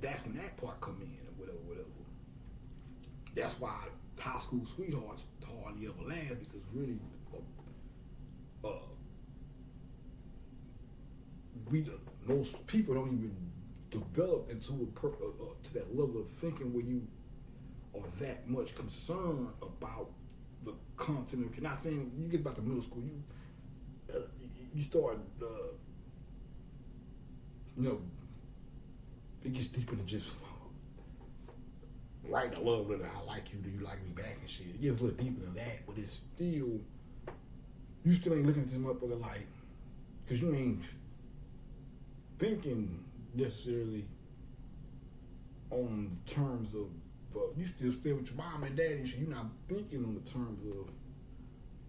That's when that part come in, or whatever. That's why high school sweethearts hardly ever last, because really, most people don't even develop into to that level of thinking where you are that much concerned about the content of. Not saying you get about the middle school, you start, it gets deeper than just right. I love it. I like you. Do you like me back and shit? It gets a little deeper than that, but it's still, you still ain't looking at this motherfucker like, because you ain't thinking necessarily on the terms of, you still stay with your mom and daddy and shit. You're not thinking on the terms of,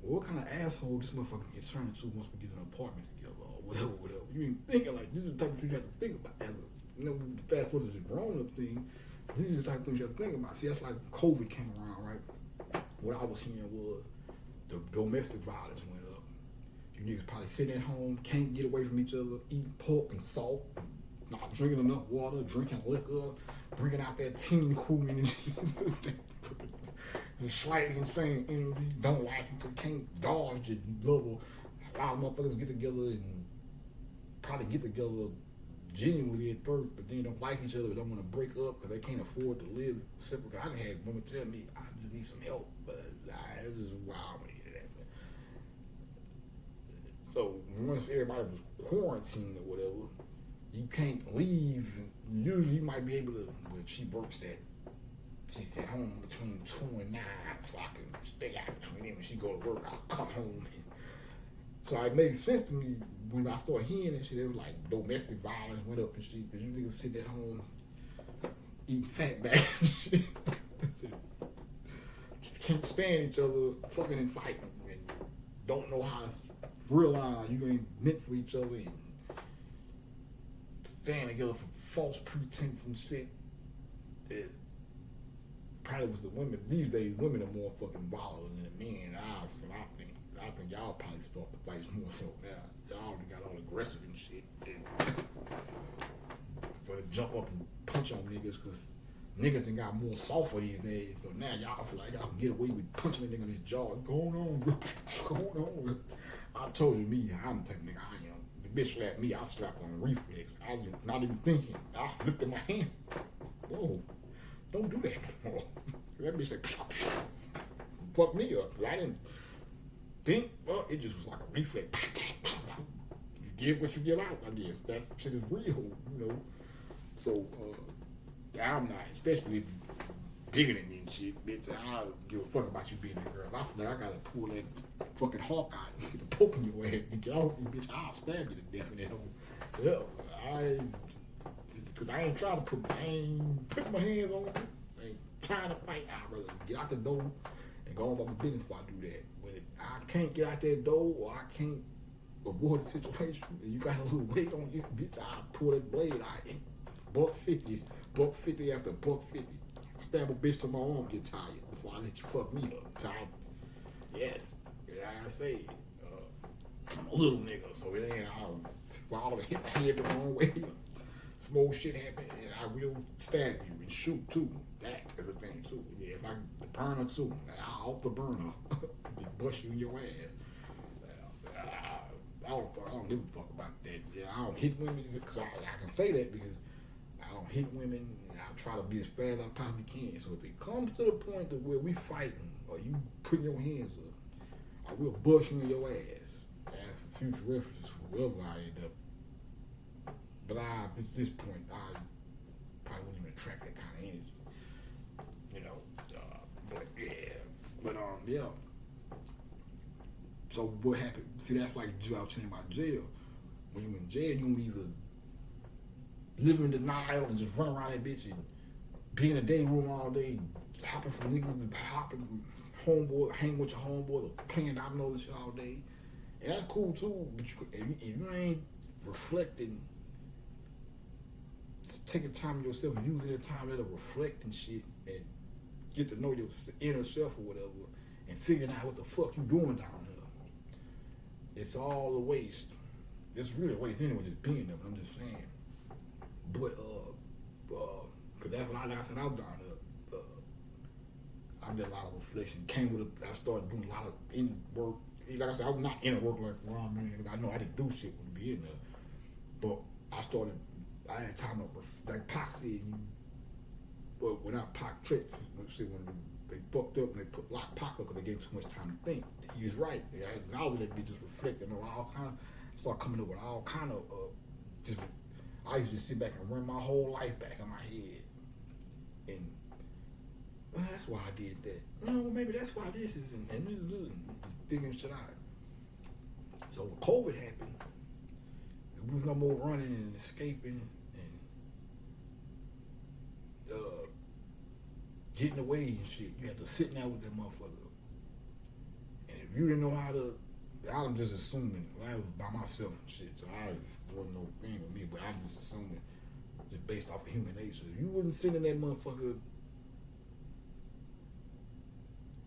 well, what kind of asshole this motherfucker can turn into once we get in an apartment together or whatever. You ain't thinking like, this is the type of shit you have to think about. As a, fast forward to the grown-up thing, this is the type of things you have to think about. See, that's like COVID came around, right? What I was hearing was the domestic violence went up. You niggas probably sitting at home, can't get away from each other, eating pork and salt, not drinking enough water, drinking liquor, bringing out that teen cool energy, and slightly insane energy, don't like it, just can't dodge your level. A lot of motherfuckers get together and probably get together genuinely at first, but then don't like each other, don't want to break up because they can't afford to live separately. I had women tell me, I just need some help, but it's just wild when you hear that. So once everybody was quarantined or whatever, you can't leave. Usually you might be able to, but she works she's at home between 2 and 9, so I can stay out between them. When she go to work, I'll come home. So it made sense to me when I started hearing that shit. It was like domestic violence went up and shit, because you niggas sitting at home eating fat bags and shit. Just can't stand each other, fucking and fighting, and don't know how to realize you ain't meant for each other, and stand together for false pretense and shit. It probably was the women. These days, women are more fucking violent than the men. I think y'all probably start the fights more so now. Y'all got all aggressive and shit. For to jump up and punch on niggas, because niggas done got more softer these days. So now y'all feel like y'all can get away with punching a nigga in his jaw. Going on, going on. I told you, I'm the type of nigga I am. The bitch slapped me, I slapped on reflex. I was not even thinking. I looked at my hand. Whoa, don't do that no more. That bitch said, fuck me up. I didn't think, well, it just was like a reflex. You give what you give out, I guess. That shit is real, So, I'm not, especially if you bigger than me and shit, bitch. I don't give a fuck about you being that girl. I feel like I gotta pull that fucking Hawk out and get the poke in your head and get off you, bitch. I'll stab you to death in that hole. Yeah, because I ain't putting my hands on you. I ain't trying to fight. I'd rather get out the door and go on about my business before I do that. But if I can't get out that door or I can't avoid the situation and you got a little weight on you, bitch, I'll pull that blade out. $150, $150 after $150. Stab a bitch to my arm, get tired before I let you fuck me up. Tired. Yes, yeah, I say, I'm a little nigga, so it ain't, I don't fall and hit my head the wrong way. Some old shit happen, and I will stab you and shoot too. That is a thing too. Yeah, if I the burner too, I'll off the burner, bust you in your ass. I don't give a fuck about that. Yeah, I don't hit women because I can say that because I don't hit women. I try to be as fast as I possibly can. So if it comes to the point to where we fighting or you putting your hands up, I will bust you in your ass. As for future references for whoever I end up. But at this point, I probably wouldn't even attract that kind of energy. You know. Yeah. So what happened? See, that's like I was telling you about jail. When you're in jail, you either live in denial and just run around that bitch and be in the day room all day, hopping from niggas, hopping from homeboy, hanging with your homeboy, or playing dominoes and shit all day. And that's cool too, but if you ain't reflecting, taking time to yourself and using that time to reflect and shit and get to know your inner self or whatever and figuring out what the fuck you doing down there. It's all a waste. It's really a waste anyway, just being there, but I'm just saying. But, cause that's what I said, I was down there. I did a lot of reflection. I started doing a lot of inner work. Like I said, I was not inner work like Ron Manning. I know I didn't do shit when I be in there. But I had time to, like Pac said, when I Pac tripped, when they fucked up and they locked Pac up because they gave him too much time to think. He was right. I was that bitch just reflecting on all kind of, start coming up with all kind of, I used to sit back and run my whole life back in my head. And that's why I did that. Maybe that's why this is, and figuring shit out. So when COVID happened, there was no more running and escaping and getting away and shit. You had to sit down with that motherfucker. And if you didn't know how to, I was just assuming, I was by myself and shit, so wasn't no thing with me, but I'm just assuming, just based off of human nature. If you wasn't sitting in that motherfucker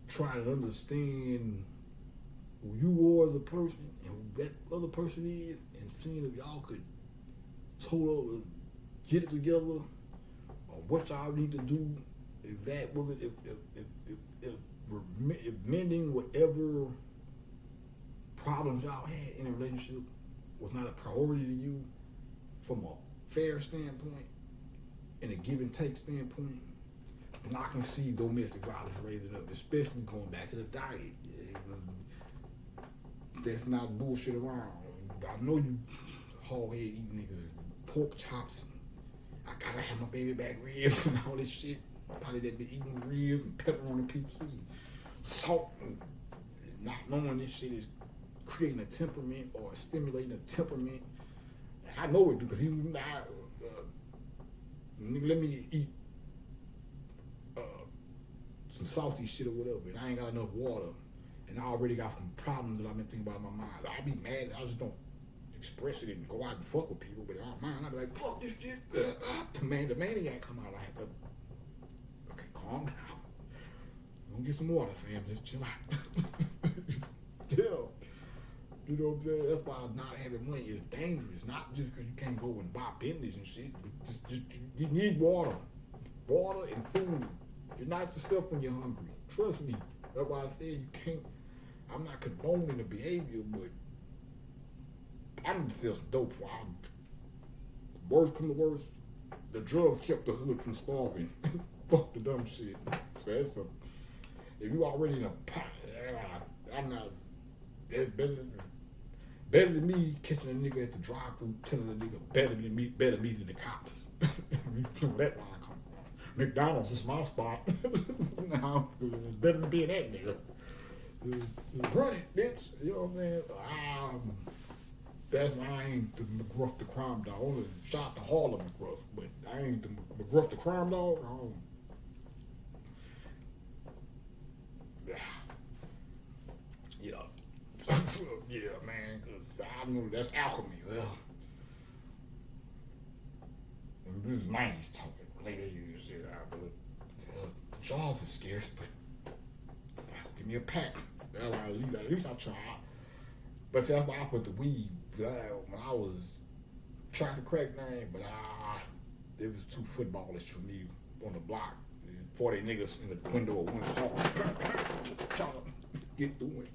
trying to understand who you were as a person and who that other person is, and seeing if y'all could totally get it together, or what y'all need to do, if mending whatever problems y'all had in a relationship was not a priority to you from a fair standpoint and a give and take standpoint, then I can see domestic violence raising up, especially going back to the diet. That's not bullshit around. I know you hard head eating niggas, pork chops, and I gotta have my baby back ribs and all this shit. Probably that be eating ribs and pepperoni pizzas and salt and not knowing this shit is creating a temperament or stimulating a temperament. I know it because let me eat some salty shit or whatever, and I ain't got enough water, and I already got some problems that I've been thinking about in my mind. I be mad, I just don't express it and go out and fuck with people, but in my mind, I be like, fuck this shit. The maniac come out, I have to, okay, calm down. Don't get some water, Sam, just chill out. Yeah. You know what I'm saying? That's why not having money is dangerous. Not just because you can't go and buy Bentleys and shit, but just you need water. Water and food. You're not yourself when you're hungry. Trust me. That's why I said you can't. I'm not condoning the behavior, but I need to sell some dope for worst come to worst. The drugs kept the hood from starving. Fuck the dumb shit. So that's if you already in a pot, I'm not. That's better than me catching a nigga at the drive-thru telling a nigga better than me than the cops. You know where that line come from. McDonald's is my spot. No, it's better than being that nigga. Run it, bitch. You know what I'm saying? That's why I ain't the McGruff the crime dog. I only shot the Harlem McGruff, but I ain't the McGruff the crime dog. know that's alchemy. Well, this is 90s talking, late 80s shit. Jobs is scarce, but give me a pack. At least I try. But see, that's why I put the weed. When I was trying to crack name, but it was too footballish for me on the block. 40 niggas in the window of one car trying to get through it.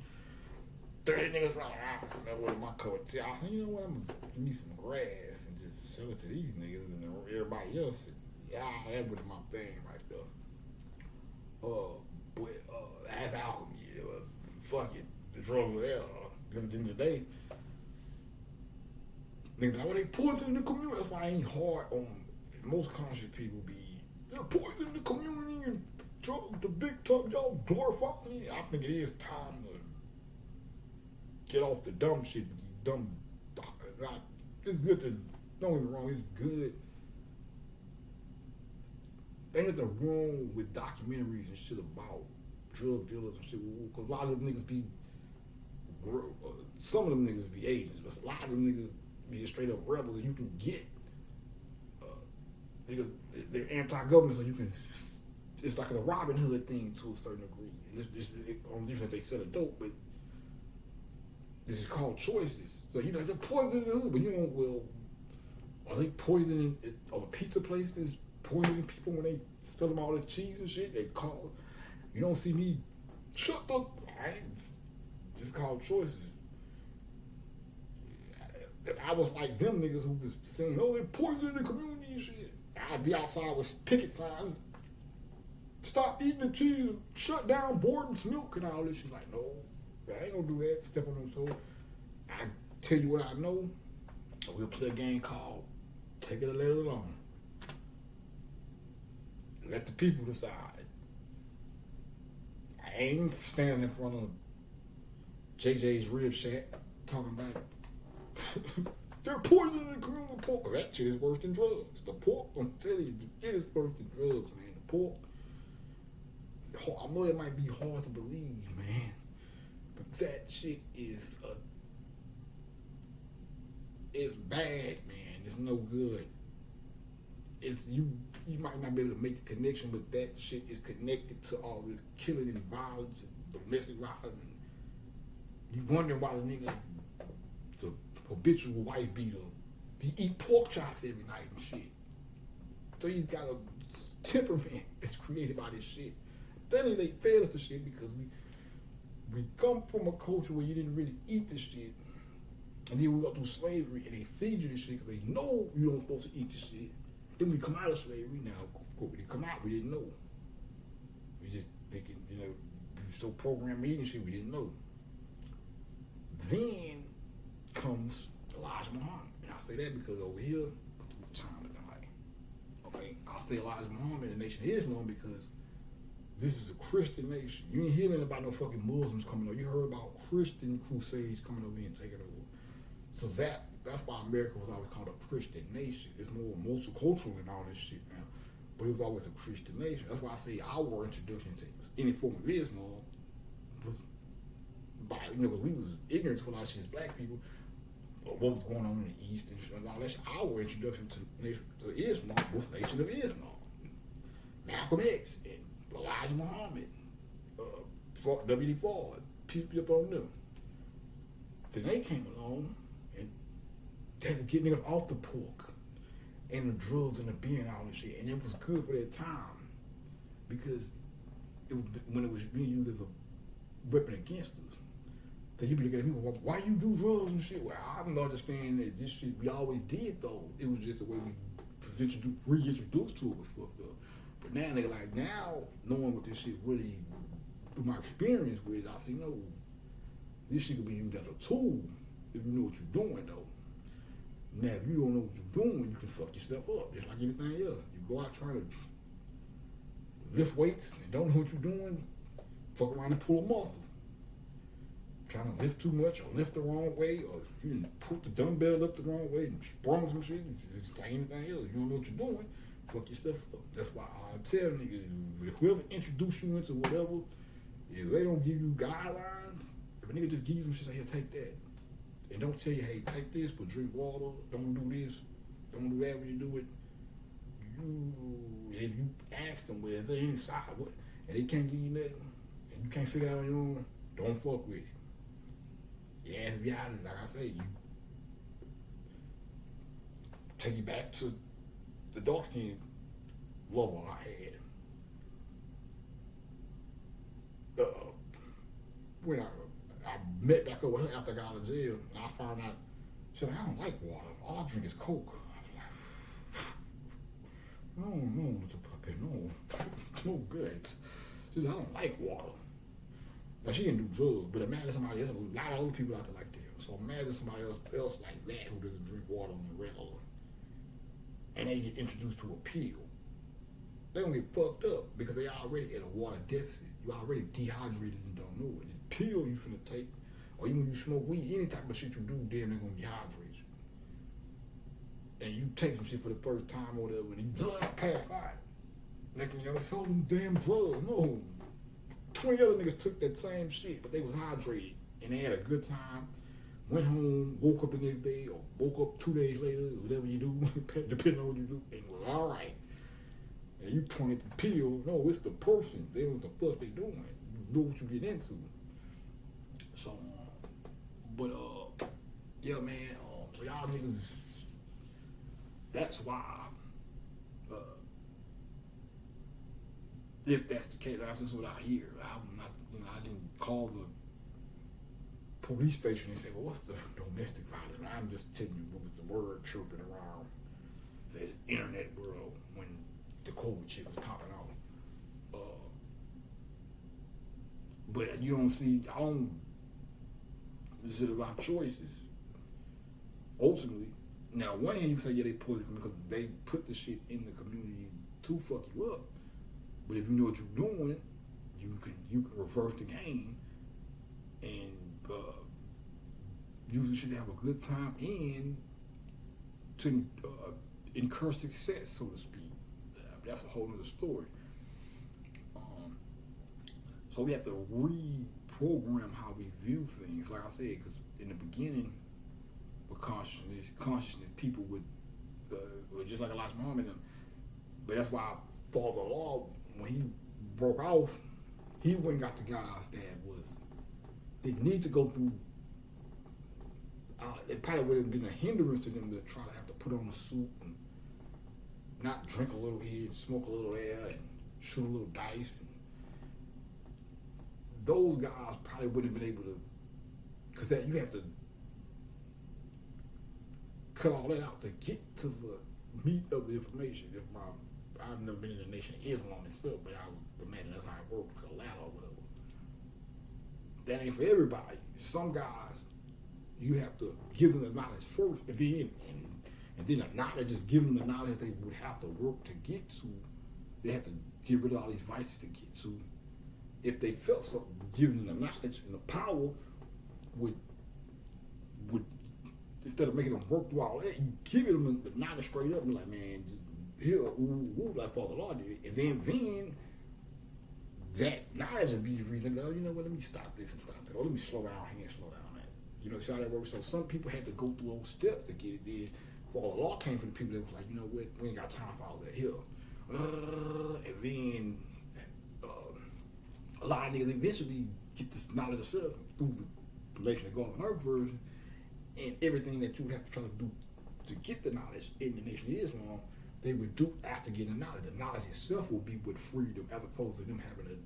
30 niggas like, that was my cover. I said, you know what, I'm gonna give me some grass and just sell it to these niggas and everybody else. And, that was my thing right there. But that's alchemy. Fuck it, the drug was there. Because at the end of the day, niggas like, well, they poison the community. That's why I ain't hard on most conscious people they're poisoning the community and the big talk, y'all glorifying it. I think it is time to get off the dumb shit. It's good to, don't get me wrong, it's good. Ain't nothing wrong with documentaries and shit about drug dealers and shit, because a lot of them niggas be, some of them niggas be agents, but a lot of them niggas be straight up rebels, and you can get niggas, they're anti-government, so you can, it's like a Robin Hood thing to a certain degree. On difference they sell a dope, but this is called choices. So it's a poison in the hood, but you don't, well, are they poisoning, are the pizza places poisoning people when they sell them all this cheese and shit? They call, you don't see me, shut up, it's called choices. I was like them niggas who was saying, oh, they poisoning the community and shit. I'd be outside with picket signs, stop eating the cheese, shut down Borden's milk and all this shit. Like, no, I ain't gonna do that, step on them toes. I tell you what I know, we'll play a game called Take It or Let It Alone. Let the people decide. I ain't standing in front of JJ's Rib Shack talking about they're poisoning the community pork. That shit is worse than drugs. The pork, I'm telling you, it is worse than drugs, man. The pork, I know it might be hard to believe, man, but that shit is it's bad, man. It's no good. It's you might not be able to make the connection, but that shit is connected to all this killing and violence, and domestic violence. And you wondering why the nigga, the habitual wife beater, he eat pork chops every night and shit. So he's got a temperament that's created by this shit. Then they fed us the shit because we come from a culture where you didn't really eat this shit. And then we go through slavery and they feed you this shit because they know you don't supposed to eat this shit. Then we come out of slavery now. When we come out, we didn't know. We just thinking, we were so programmed eating shit, we didn't know. Then comes Elijah Muhammad. And I say that because over here, time to die. Okay? I say Elijah Muhammad and the Nation of Islam because this is a Christian nation. You ain't hearing about no fucking Muslims coming over. You heard about Christian crusades coming over here and taking over. So that's why America was always called a Christian nation. It's more multicultural and all this shit now. But it was always a Christian nation. That's why I say our introduction to any form of Islam was by, because we was ignorant to a lot of shit as black people, what was going on in the East and shit. All that shit. Our introduction to Islam was Nation of Islam. Malcolm X and Elijah Muhammad, W.D. Ford, peace be upon them. Then they came along and they had to get niggas off the pork and the drugs and the beer and all this shit. And it was good for that time because it was when it was being used as a weapon against us. So you be looking at me, well, why you do drugs and shit? Well, I don't understand that this shit we always did though. It was just the way we reintroduced to it was fucked up. But now nigga, like now knowing what this shit really through my experience with it, I say, this shit could be used as a tool if you know what you're doing though. Now if you don't know what you're doing, you can fuck yourself up just like anything else. You go out trying to lift weights and don't know what you're doing, fuck around and pull a muscle. Trying to lift too much or lift the wrong way, or you didn't put the dumbbell up the wrong way and sprung some shit. It's like anything else. You don't know what you're doing, fuck yourself up. That's why I tell niggas, whoever introduce you into whatever, if they don't give you guidelines, if a nigga just give you some shit, say, here, take that. and don't tell you, hey, take this, but drink water. Don't do this. Don't do that when you do it. If you ask them, well, if they're inside, what, and they can't give you nothing, and you can't figure it out on your own, don't fuck with it. You ask me out, like I say, you take you back to the dark skin lover I had. When I met back up with her after I got out of jail, and I found out, she said, I don't like water. All I drink is Coke. I was like, no, Mr. Puppy, no good. She said, I don't like water. Now, she didn't do drugs, but imagine somebody else, a lot of other people out there like that. So imagine somebody else like that who doesn't drink water on the regular, and they get introduced to a pill. They're going to get fucked up because they already at a water deficit. You already dehydrated and don't know it. This pill you finna take, or even when you smoke weed, any type of shit you do, damn, they're going to dehydrate you. And you take some shit for the first time or whatever, and you pass out. Next thing you know, they sold them damn drugs. No. 20 other niggas took that same shit, but they was hydrated, and they had a good time, went home, woke up the next day, or woke up 2 days later, whatever you do, depending on what you do, and was all right. And you point at the pill, no, it's the person. They know what the fuck they doing. You know what you get into. So, but, yeah, man, so y'all niggas, that's why, if that's the case, that's just what I hear. I'm not, I didn't call the police station and say, well, what's the domestic violence? I'm just telling you what was the word chirping around the internet world when the COVID shit was popping off. But you don't see, this is about choices. Ultimately, now one hand you say, yeah, they put it because they put the shit in the community to fuck you up. But if you know what you're doing, you can reverse the game and use the shit to have a good time and to incur success, so to speak. That's a whole other story. So we have to reprogram how we view things. Like I said, because in the beginning, with consciousness, people would just like Elijah Muhammad, but that's why Father Law, when he broke off, he went and got the guys that they need to go through. It probably would have been a hindrance to them to try to have to put on a suit and not drink a little here, and smoke a little there, and shoot a little dice. And those guys probably wouldn't have been able to, because that you have to cut all that out to get to the meat of the information. I've never been in the Nation of Islam and stuff, but I would imagine that's how it works, a ladder or whatever. That ain't for everybody. Some guys, you have to give them the knowledge first, and then the knowledge is giving them the knowledge they would have to work to get to. They have to get rid of all these vices to get to. If they felt something, giving them the knowledge and the power would instead of making them work through all that, you give them the knowledge straight up and like, man, just here, like Father Law did, and then that knowledge would be the reason. Oh, you know what? Let me stop this and stop that. Or let me slow down here and slow down that. You know, see how that works. So some people had to go through those steps to get it. Then Father Law came from the people that was like, you know what? We ain't got time for all that here. And then a lot of niggas eventually get this knowledge of self through the Nation of God and Earth version, and everything that you would have to try to do to get the knowledge in the Nation of Islam, they would do after getting the knowledge. The knowledge itself will be what freed them, as opposed to them having to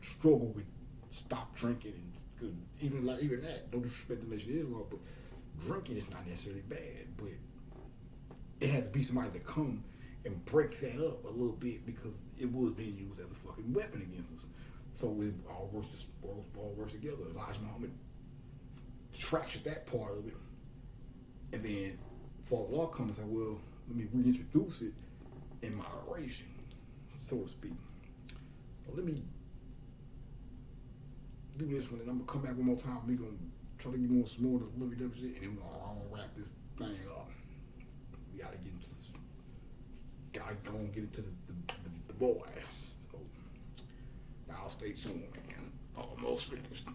struggle with stop drinking. And because even that, no disrespect to the Nation of Islam, but drinking is not necessarily bad. But it has to be somebody to come and break that up a little bit because it was being used as a fucking weapon against us. So it all works together. Elijah Muhammad fractured that part of it, and then Father Law comes and said, well, let me reintroduce it in moderation, so to speak. So let me do this one, and I'm gonna come back one more time. We're gonna try to get more some more of the WW shit, and then I'm gonna wrap this thing up. We gotta go and get it to the boys. So I'll stay tuned, man. Almost finished.